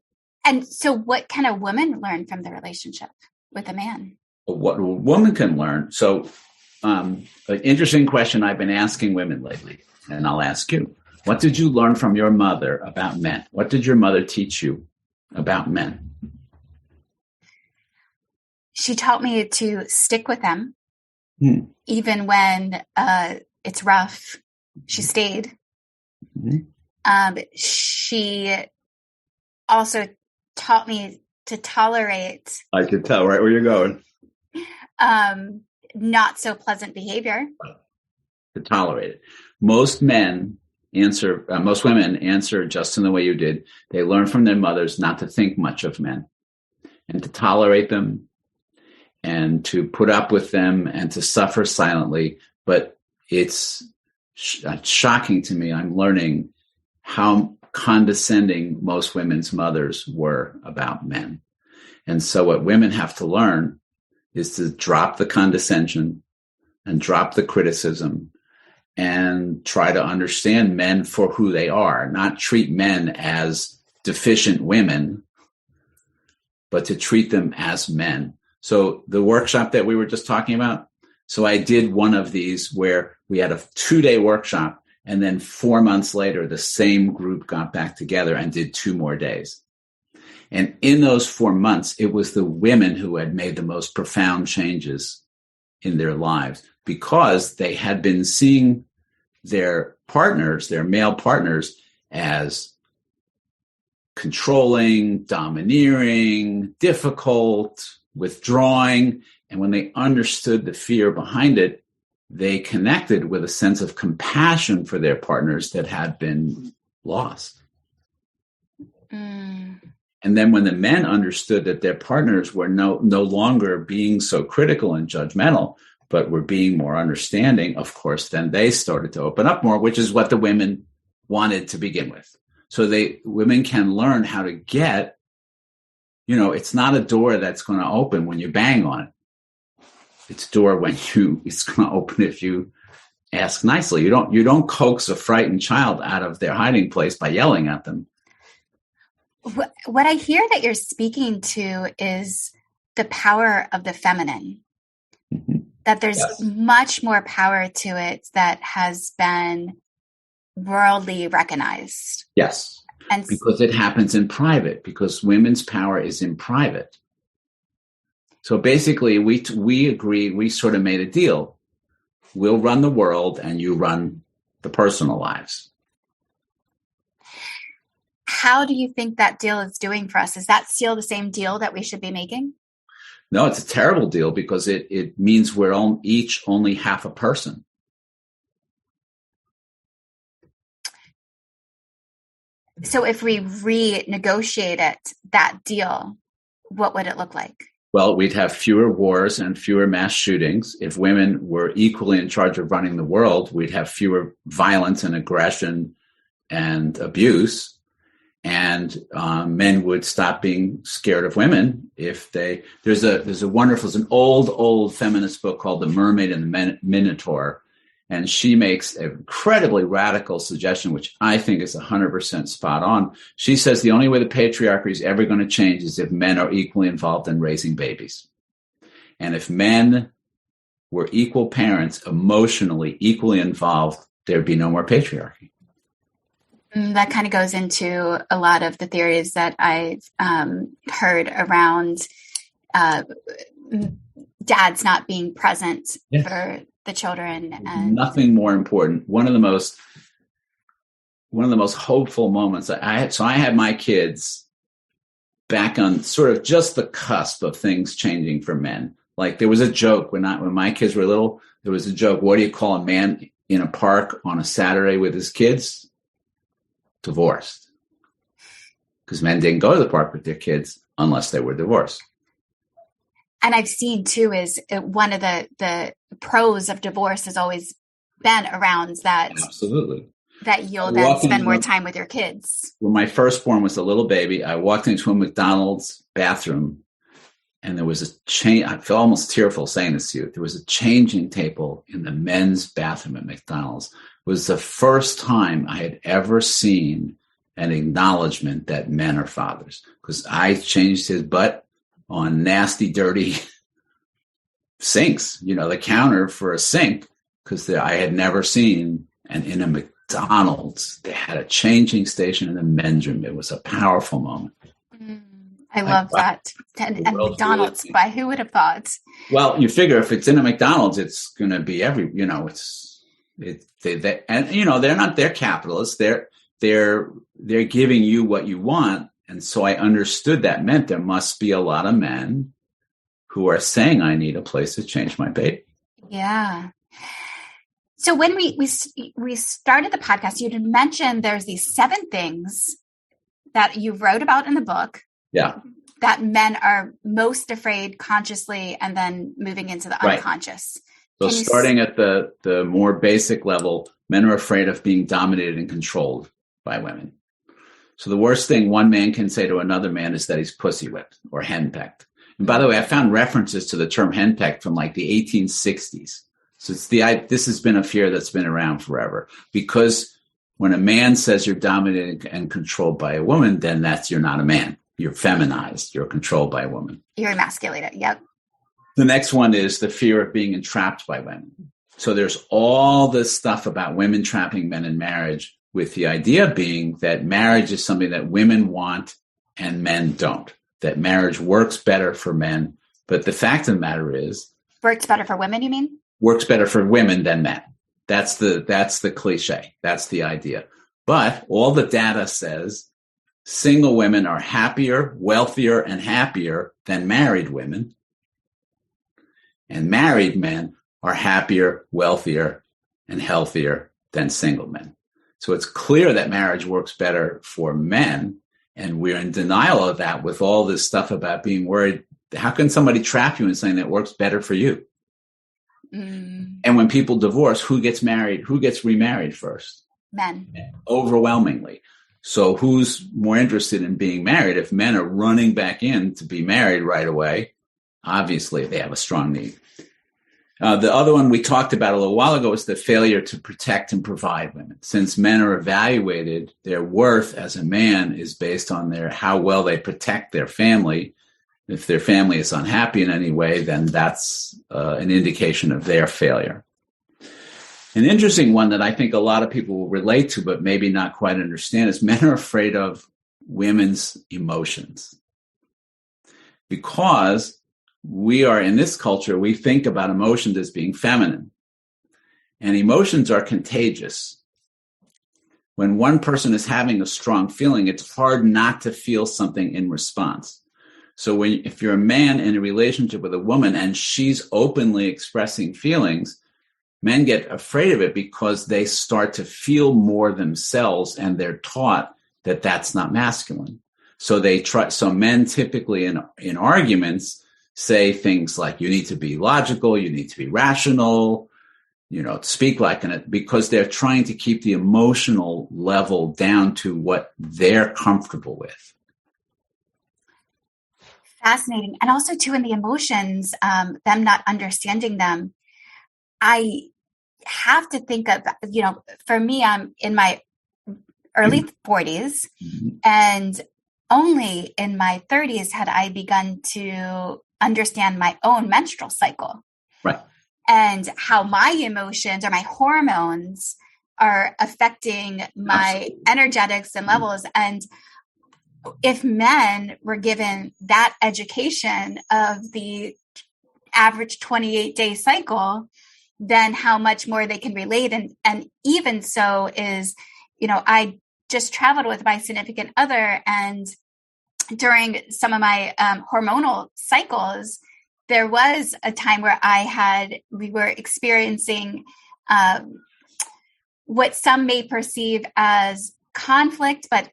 And so what can a woman learn from the relationship with a man? What a woman can learn. So an interesting question I've been asking women lately, and I'll ask you. What did you learn from your mother about men? What did your mother teach you about men? she taught me to stick with them, even when it's rough. She stayed. She also taught me to tolerate. I could tell right where you're going. Not so pleasant behavior. To tolerate it. Most women answer just in the way you did. They learn from their mothers not to think much of men and to tolerate them and to put up with them and to suffer silently. But it's shocking to me. I'm learning how condescending most women's mothers were about men. And so what women have to learn is to drop the condescension and drop the criticism and try to understand men for who they are, not treat men as deficient women, but to treat them as men. So the workshop that we were just talking about, so I did one of these where we had a 2-day workshop, and then 4 months later, the same group got back together and did 2 more days. And in those 4 months, it was the women who had made the most profound changes in their lives because they had been seeing their partners, their male partners, as controlling, domineering, difficult, withdrawing. And when they understood the fear behind it, they connected with a sense of compassion for their partners that had been lost. And then when the men understood that their partners were no longer being so critical and judgmental, but were being more understanding, of course, then they started to open up more, which is what the women wanted to begin with. So women can learn how to get, it's not a door that's going to open when you bang on it. It's a door it's going to open if you ask nicely. You don't coax a frightened child out of their hiding place by yelling at them. What I hear that you're speaking to is the power of the feminine. That there's much more power to it that has been worldly recognized. Yes. And because it happens in private, because women's power is in private. So basically we agreed, we sort of made a deal. We'll run the world and you run the personal lives. How do you think that deal is doing for us? Is that still the same deal that we should be making? No, it's a terrible deal because it means we're each only half a person. So if we renegotiate that deal, what would it look like? Well, we'd have fewer wars and fewer mass shootings. If women were equally in charge of running the world, we'd have fewer violence and aggression and abuse. And men would stop being scared of women if there's an old feminist book called The Mermaid and the Minotaur. And she makes an incredibly radical suggestion, which I think is 100% spot on. She says the only way the patriarchy is ever going to change is if men are equally involved in raising babies. And if men were equal parents, emotionally equally involved, there'd be no more patriarchy. That kind of goes into a lot of the theories that I've heard around dads not being present for the children. And nothing more important. One of the most hopeful moments I had. So I had my kids back on sort of just the cusp of things changing for men. Like there was a joke when my kids were little. There was a joke. What do you call a man in a park on a Saturday with his kids? Divorced. Because men didn't go to the park with their kids unless they were divorced. And I've seen too is one of the pros of divorce has always been around that. Absolutely. That you'll then spend more time with your kids. When my firstborn was a little baby, I walked into a McDonald's bathroom and there was a change. I feel almost tearful saying this to you. There was a changing table in the men's bathroom at McDonald's. It was the first time I had ever seen an acknowledgement that men are fathers, because I changed his butt on nasty, dirty sinks, the counter for a sink, because I had never seen. And in a McDonald's, they had a changing station in the men's room. It was a powerful moment. I love that. And McDonald's, by who would have thought? Well, you figure if it's in a McDonald's, it's going to be and they're capitalists. They're giving you what you want. And so I understood that meant there must be a lot of men who are saying, I need a place to change my baby. Yeah. So when we started the podcast, you had mentioned there's these 7 things that you wrote about in the book. Yeah. That men are most afraid consciously and then moving into the unconscious. So starting at the more basic level, men are afraid of being dominated and controlled by women. So the worst thing one man can say to another man is that he's pussy whipped or henpecked. And by the way, I found references to the term henpecked from like the 1860s. So this has been a fear that's been around forever, because when a man says you're dominated and controlled by a woman, then you're not a man. You're feminized. You're controlled by a woman. You're emasculated. Yep. The next one is the fear of being entrapped by women. So there's all this stuff about women trapping men in marriage, with the idea being that marriage is something that women want and men don't. That marriage works better for men. But the fact of the matter is... Works better for women, you mean? Works better for women than men. That's the cliche. That's the idea. But all the data says single women are happier, wealthier, and happier than married women. And married men are happier, wealthier, and healthier than single men. So it's clear that marriage works better for men. And we're in denial of that with all this stuff about being worried. How can somebody trap you in saying that works better for you? And when people divorce, who gets married? Who gets remarried first? Men. Overwhelmingly. So who's more interested in being married? If men are running back in to be married right away, obviously they have a strong need. The other one we talked about a little while ago is the failure to protect and provide women. Since men are evaluated, their worth as a man is based on how well they protect their family. If their family is unhappy in any way, then that's an indication of their failure. An interesting one that I think a lot of people will relate to, but maybe not quite understand, is men are afraid of women's emotions. Because we are, in this culture, we think about emotions as being feminine. And emotions are contagious. When one person is having a strong feeling, it's hard not to feel something in response. So if you're a man in a relationship with a woman and she's openly expressing feelings, men get afraid of it because they start to feel more themselves, and they're taught that that's not masculine. So men typically in arguments say things like, you need to be logical, you need to be rational, speak like it, because they're trying to keep the emotional level down to what they're comfortable with. Fascinating. And also too, in the emotions, them not understanding them, I have to think of, for me, I'm in my early 40s, and only in my 30s had I begun to understand my own menstrual cycle. Right. And how my emotions or my hormones are affecting my energetics and levels. And if men were given that education of the average 28-day cycle, then how much more they can relate. And even so is, I just traveled with my significant other, and during some of my hormonal cycles, there was a time where we were experiencing what some may perceive as conflict, but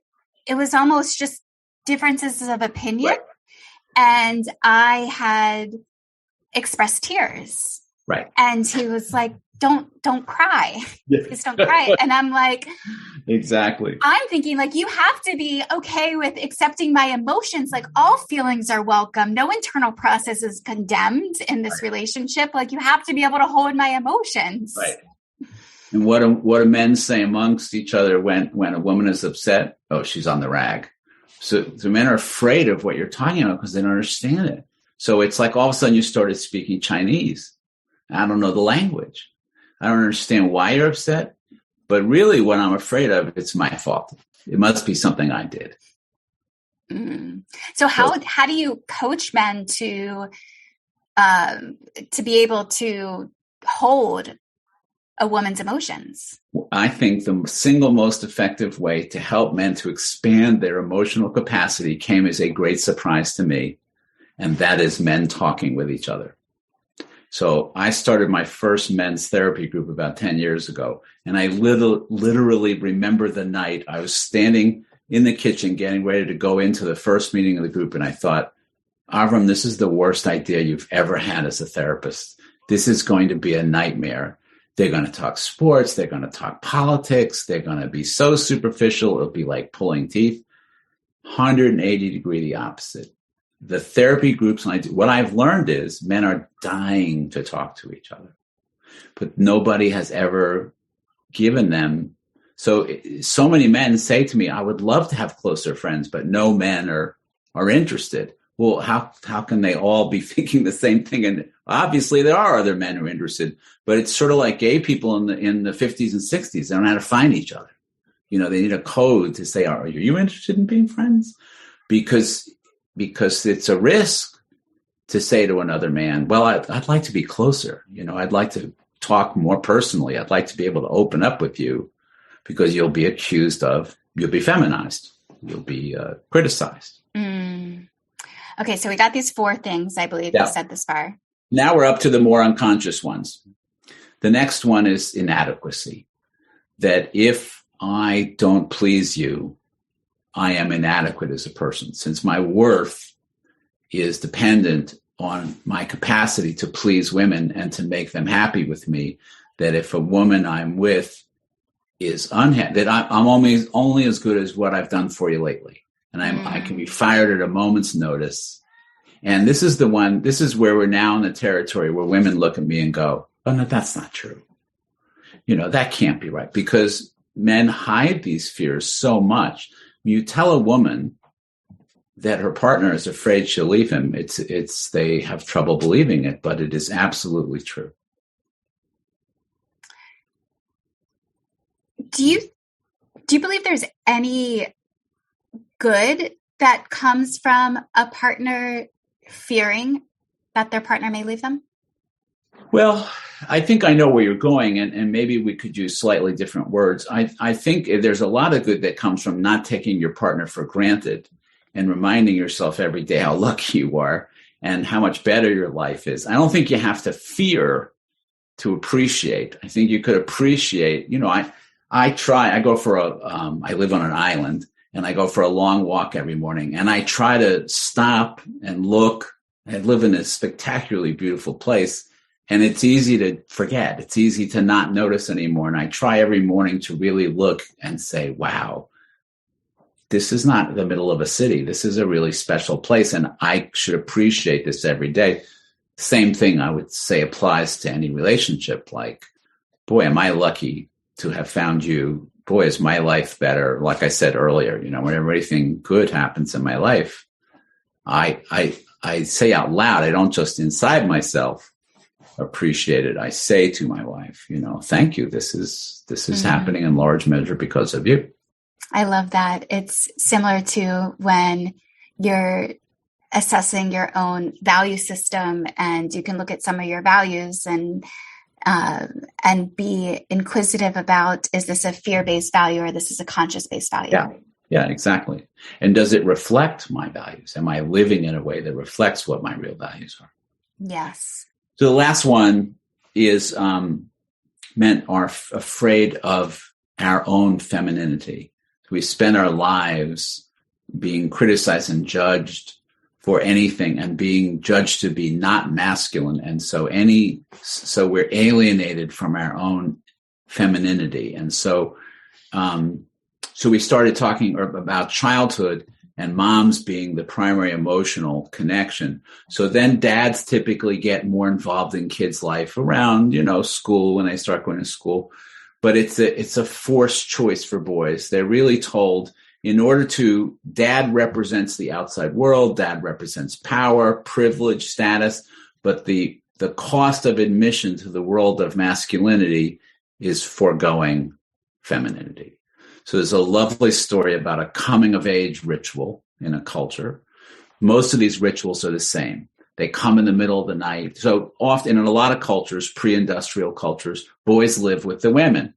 it was almost just differences of opinion. Right. And I had expressed tears. Right. And he was like, don't cry. Just don't cry. And I'm like, exactly. I'm thinking like, you have to be okay with accepting my emotions. Like, all feelings are welcome. No internal process is condemned in this relationship. Like, you have to be able to hold my emotions. Right. And what do men say amongst each other when a woman is upset? Oh, she's on the rag. So men are afraid of what you're talking about because they don't understand it. So it's like all of a sudden you started speaking Chinese. I don't know the language. I don't understand why you're upset. But really what I'm afraid of, it's my fault. It must be something I did. So how do you coach men to be able to hold a woman's emotions? I think the single most effective way to help men to expand their emotional capacity came as a great surprise to me, and that is men talking with each other. So I started my first men's therapy group about 10 years ago, and I literally remember the night I was standing in the kitchen getting ready to go into the first meeting of the group, and I thought, Avrum, this is the worst idea you've ever had as a therapist. This is going to be a nightmare. They're going to talk sports. They're going to talk politics. They're going to be so superficial. It'll be like pulling teeth. 180 degree the opposite. The therapy groups, what I've learned is men are dying to talk to each other, but nobody has ever given them. So many men say to me, I would love to have closer friends, but no men are interested. Well, how can they all be thinking the same thing? And obviously there are other men who are interested, but it's sort of like gay people in the 50s and 60s. They don't know how to find each other. They need a code to say, are you interested in being friends? Because it's a risk to say to another man, well, I'd like to be closer. I'd like to talk more personally. I'd like to be able to open up with you, because you'll be feminized. You'll be criticized. Okay, so we got these 4 things, I believe you said this far. Now we're up to the more unconscious ones. The next one is inadequacy. That if I don't please you, I am inadequate as a person. Since my worth is dependent on my capacity to please women and to make them happy with me, that if a woman I'm with is unhappy, that I'm only as good as what I've done for you lately. And I can be fired at a moment's notice. And this is where we're now in the territory where women look at me and go, oh, no, that's not true. That can't be right, because men hide these fears so much. When you tell a woman that her partner is afraid she'll leave him, they have trouble believing it, but it is absolutely true. Do you believe there's any good that comes from a partner fearing that their partner may leave them? Well, I think I know where you're going, and maybe we could use slightly different words. I think there's a lot of good that comes from not taking your partner for granted and reminding yourself every day how lucky you are and how much better your life is. I don't think you have to fear to appreciate. I think you could appreciate, I live on an island, and I go for a long walk every morning, and I try to stop and look. I live in a spectacularly beautiful place, and it's easy to forget. It's easy to not notice anymore. And I try every morning to really look and say, wow, this is not the middle of a city. This is a really special place, and I should appreciate this every day. Same thing I would say applies to any relationship. Like, boy, am I lucky to have found you. Boy, is my life better. Like I said earlier, whenever anything good happens in my life, I say out loud, I don't just inside myself appreciate it. I say to my wife, thank you. This is happening in large measure because of you. I love that. It's similar to when you're assessing your own value system, and you can look at some of your values and be inquisitive about, is this a fear-based value or this is a conscious-based value? Yeah, exactly. And does it reflect my values? Am I living in a way that reflects what my real values are? Yes. So the last one is men are afraid of our own femininity. We spend our lives being criticized and judged for anything and being judged to be not masculine. And so we're alienated from our own femininity. And so we started talking about childhood and moms being the primary emotional connection. So then dads typically get more involved in kids' life around, school, when they start going to school. But it's a forced choice for boys. They're really told, dad represents the outside world, dad represents power, privilege, status, but the cost of admission to the world of masculinity is foregoing femininity. So there's a lovely story about a coming of age ritual in a culture, most of these rituals are the same. They come in the middle of the night. So often in a lot of cultures, pre-industrial cultures, boys live with the women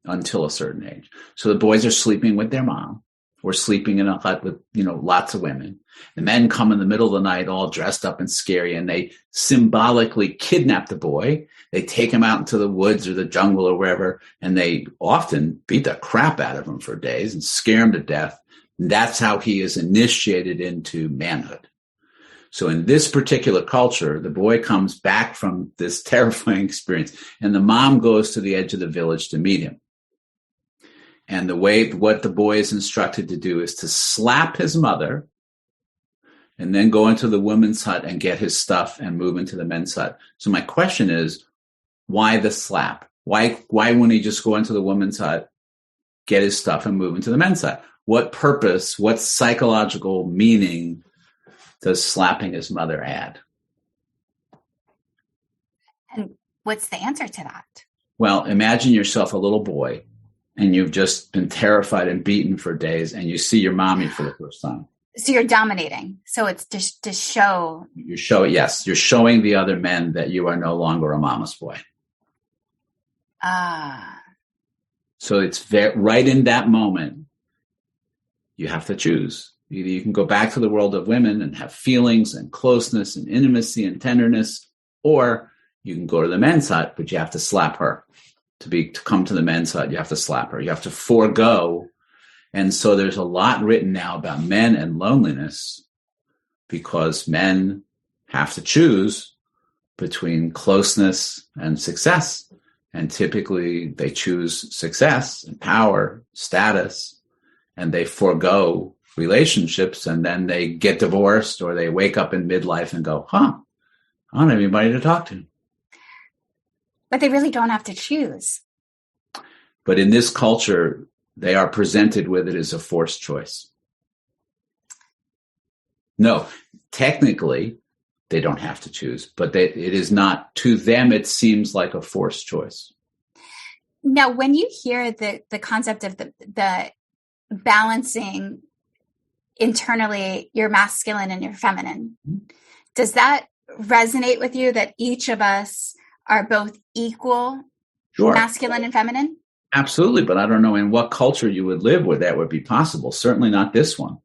until a certain age. So the boys are sleeping with their mom or sleeping in a hut with, lots of women. The men come in the middle of the night all dressed up and scary, and they symbolically kidnap the boy. They take him out into the woods or the jungle or wherever, and they often beat the crap out of him for days and scare him to death. And that's how he is initiated into manhood. So in this particular culture, the boy comes back from this terrifying experience, and the mom goes to the edge of the village to meet him. And what the boy is instructed to do is to slap his mother and then go into the woman's hut and get his stuff and move into the men's hut. So my question is, why the slap? Why wouldn't he just go into the woman's hut, get his stuff, and move into the men's hut? What purpose, what psychological meaning does slapping his mother add? And what's the answer to that? Well, imagine yourself a little boy, and you've just been terrified and beaten for days, and you see your mommy for the first time. So you're dominating. So it's just to show. You're showing the other men that you are no longer a mama's boy. So it's right in that moment, you have to choose. Either you can go back to the world of women and have feelings and closeness and intimacy and tenderness, or you can go to the men's hut, but you have to slap her. To come to the men's hut, you have to slap her. You have to forego. And so there's a lot written now about men and loneliness, because men have to choose between closeness and success. And typically they choose success and power, status, and they forego relationships, and then they get divorced, or they wake up in midlife and go, I don't have anybody to talk to. But they really don't have to choose. But in this culture, they are presented with it as a forced choice. No, technically, they don't have to choose, but it is not, to them, it seems like a forced choice. Now, when you hear the concept of the balancing internally your masculine and your feminine, does that resonate with you, that each of us are both equal, sure, masculine and feminine? Absolutely, but I don't know in what culture you would live where that would be possible. Certainly not this one.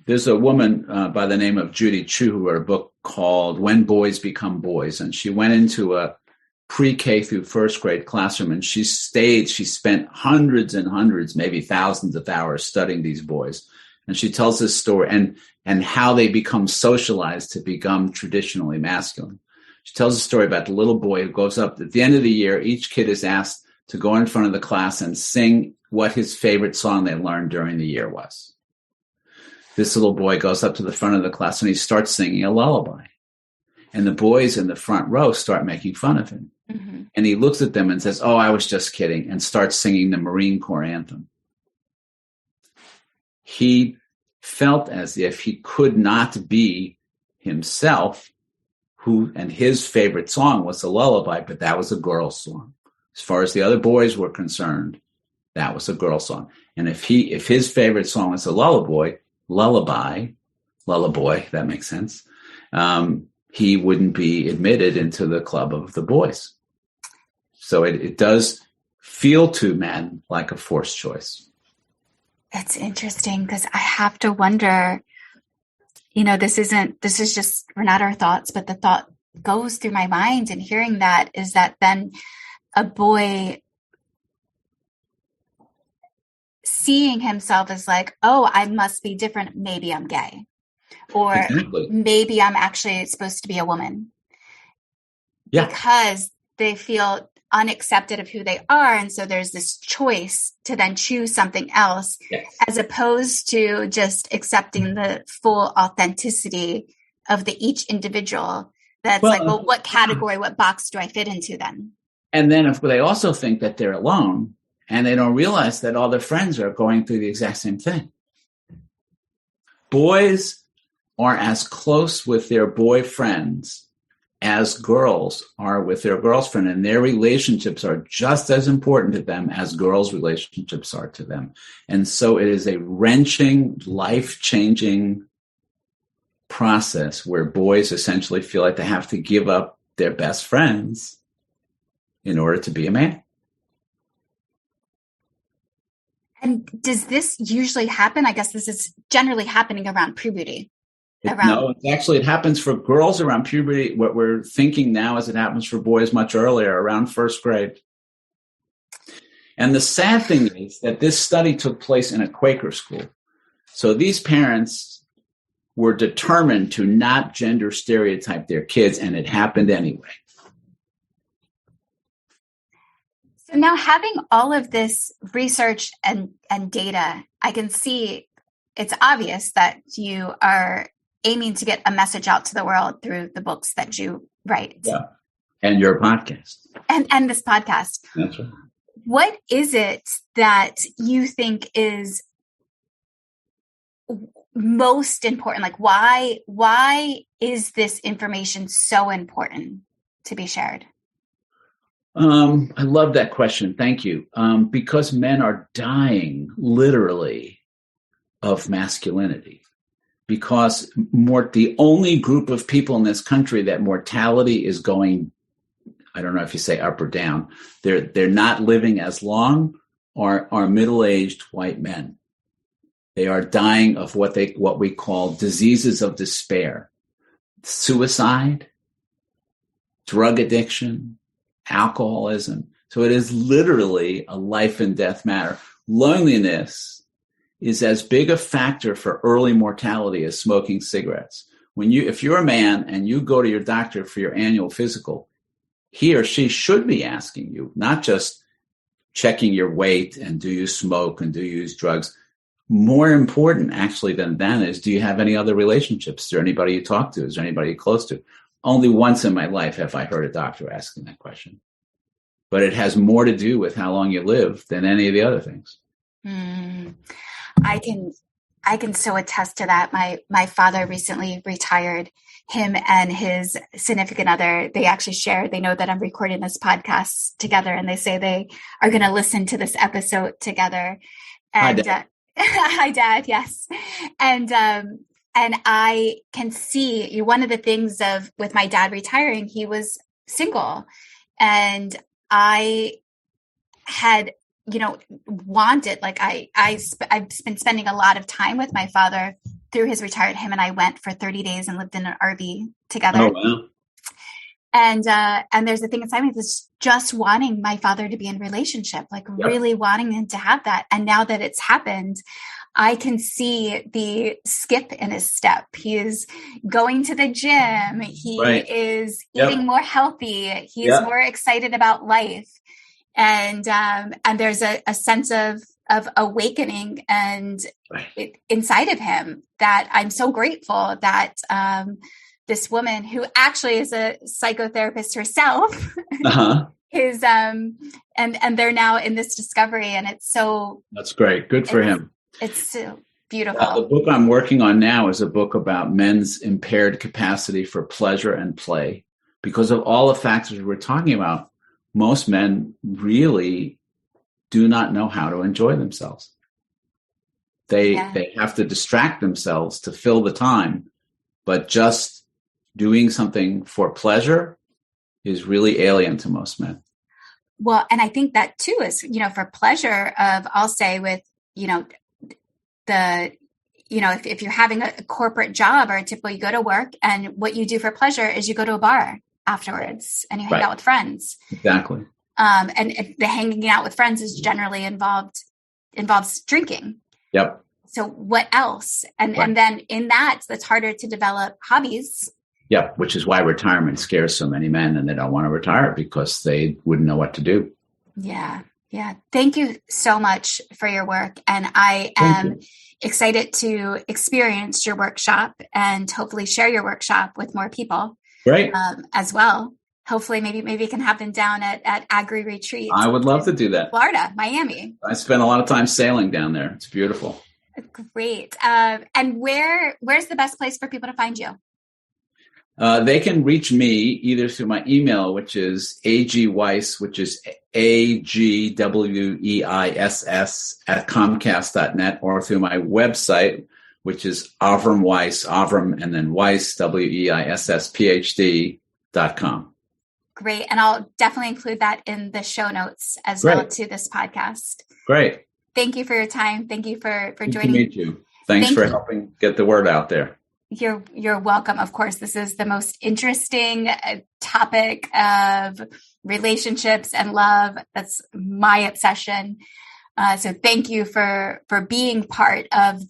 There's a woman by the name of Judy Chu who wrote a book called When Boys Become Boys, and she went into a pre-K through first grade classroom, and she spent hundreds and hundreds, maybe thousands of hours studying these boys. And she tells this story and how they become socialized to become traditionally masculine. She tells a story about the little boy who goes up at the end of the year. Each kid is asked to go in front of the class and sing what his favorite song they learned during the year was. This little boy goes up to the front of the class and he starts singing a lullaby. And the boys in the front row start making fun of him. Mm-hmm. And he looks at them and says, I was just kidding, and starts singing the Marine Corps anthem. He felt as if he could not be himself, and his favorite song was a lullaby, but that was a girl's song. As far as the other boys were concerned, that was a girl's song. And if his favorite song was a lullaby, that makes sense, he wouldn't be admitted into the club of the boys. So it does feel to men like a forced choice. That's interesting, because I have to wonder, this is just, we're not our thoughts, but the thought goes through my mind, and hearing that is that then a boy seeing himself as like, I must be different. Maybe I'm gay, or exactly. Maybe I'm actually supposed to be a woman. Yeah. Because they feel unaccepted of who they are. And so there's this choice to then choose something else, yes, as opposed to just accepting the full authenticity of each individual. That's what category, what box do I fit into then? And then if they also think that they're alone, and they don't realize that all their friends are going through the exact same thing. Boys are as close with their boyfriends as girls are with their girlfriend, and their relationships are just as important to them as girls' relationships are to them. And so it is a wrenching, life-changing process where boys essentially feel like they have to give up their best friends in order to be a man. And does this usually happen? I guess this is generally happening around puberty. No, it happens for girls around puberty. What we're thinking now is it happens for boys much earlier, around first grade. And the sad thing is that this study took place in a Quaker school. So these parents were determined to not gender stereotype their kids, and it happened anyway. So now, having all of this research and data, I can see it's obvious that you are aiming to get a message out to the world through the books that you write. Yeah. And your podcast. And this podcast. That's right. What is it that you think is most important? Like, why is this information so important to be shared? I love that question. Thank you. Because men are dying literally of masculinity. Because the only group of people in this country that mortality is going, I don't know if you say up or down, they're not living as long, are middle-aged white men. They are dying of what we call diseases of despair, suicide, drug addiction, alcoholism. So it is literally a life and death matter. Loneliness is as big a factor for early mortality as smoking cigarettes. If you're a man and you go to your doctor for your annual physical, he or she should be asking you, not just checking your weight and do you smoke and do you use drugs. More important actually than that is, do you have any other relationships? Is there anybody you talk to? Is there anybody you're close to? Only once in my life have I heard a doctor asking that question. But it has more to do with how long you live than any of the other things. I can so attest to that. My father recently retired. Him and his significant other, they actually shared, they know that I'm recording this podcast together, and they say they are going to listen to this episode together. And hi, Dad. Yes. And I can see one of the things with my dad retiring, he was single, and I had, wanted, like I've been spending a lot of time with my father through his retirement. Him and I went for 30 days and lived in an RV together. Oh, wow. And there's a thing inside me that's just wanting my father to be in relationship, like really wanting him to have that. And now that it's happened, I can see the skip in his step. He is going to the gym. He is eating more healthy. He is more excited about life. And there's a sense of awakening and inside of him that I'm so grateful that this woman, who actually is a psychotherapist herself, is and they're now in this discovery, and it's so that's great. Good for him. It's so beautiful. The book I'm working on now is a book about men's impaired capacity for pleasure and play. Because of all the factors we're talking about, most men really do not know how to enjoy themselves. They have to distract themselves to fill the time, but just doing something for pleasure is really alien to most men. Well, and I think that too is, for pleasure of, I'll say with, if you're having a corporate job or a typical, you go to work and what you do for pleasure is you go to a bar afterwards and you hang out with friends. Exactly. And the hanging out with friends is generally involves drinking. Yep. So what else? And then in that's harder to develop hobbies. Yep. Which is why retirement scares so many men, and they don't want to retire because they wouldn't know what to do. Yeah. Yeah. Thank you so much for your work. And I am excited to experience your workshop and hopefully share your workshop with more people. Great. As well. Hopefully maybe it can happen down at Agri Retreat. I would love to do that. Florida, Miami. I spent a lot of time sailing down there. It's beautiful. Great. And where's the best place for people to find you? They can reach me either through my email, which is agweiss, which is AGWEISS at Comcast.net, or through my website, which is Avrum Weiss, Avrum, and then Weiss, WEISS, PhD.com. Great. And I'll definitely include that in the show notes as well to this podcast. Great. Thank you for your time. Thank you for joining. Good to meet you. Thanks for helping get the word out there. You're welcome. Of course, this is the most interesting topic of relationships and love. That's my obsession. So thank you for being part of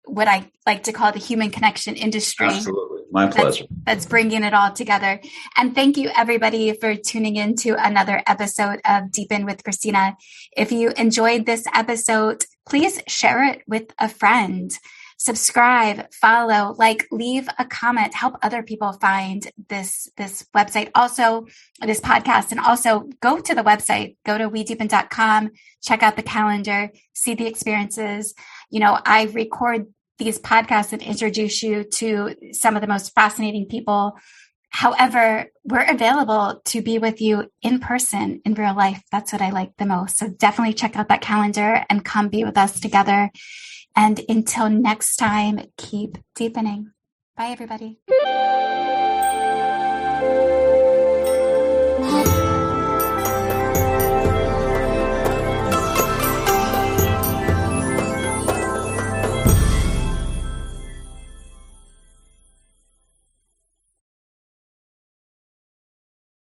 what I like to call the human connection industry. Absolutely. My pleasure. That's bringing it all together. And thank you, everybody, for tuning in to another episode of Deep In with Christina. If you enjoyed this episode, please share it with a friend. Subscribe, follow, leave a comment, help other people find this website, also this podcast, and also go to the website, go to wedeepen.com, check out the calendar, see the experiences. I record these podcasts and introduce you to some of the most fascinating people. However, we're available to be with you in person, in real life. That's what I like the most. So definitely check out that calendar and come be with us together. And until next time, keep deepening. Bye, everybody.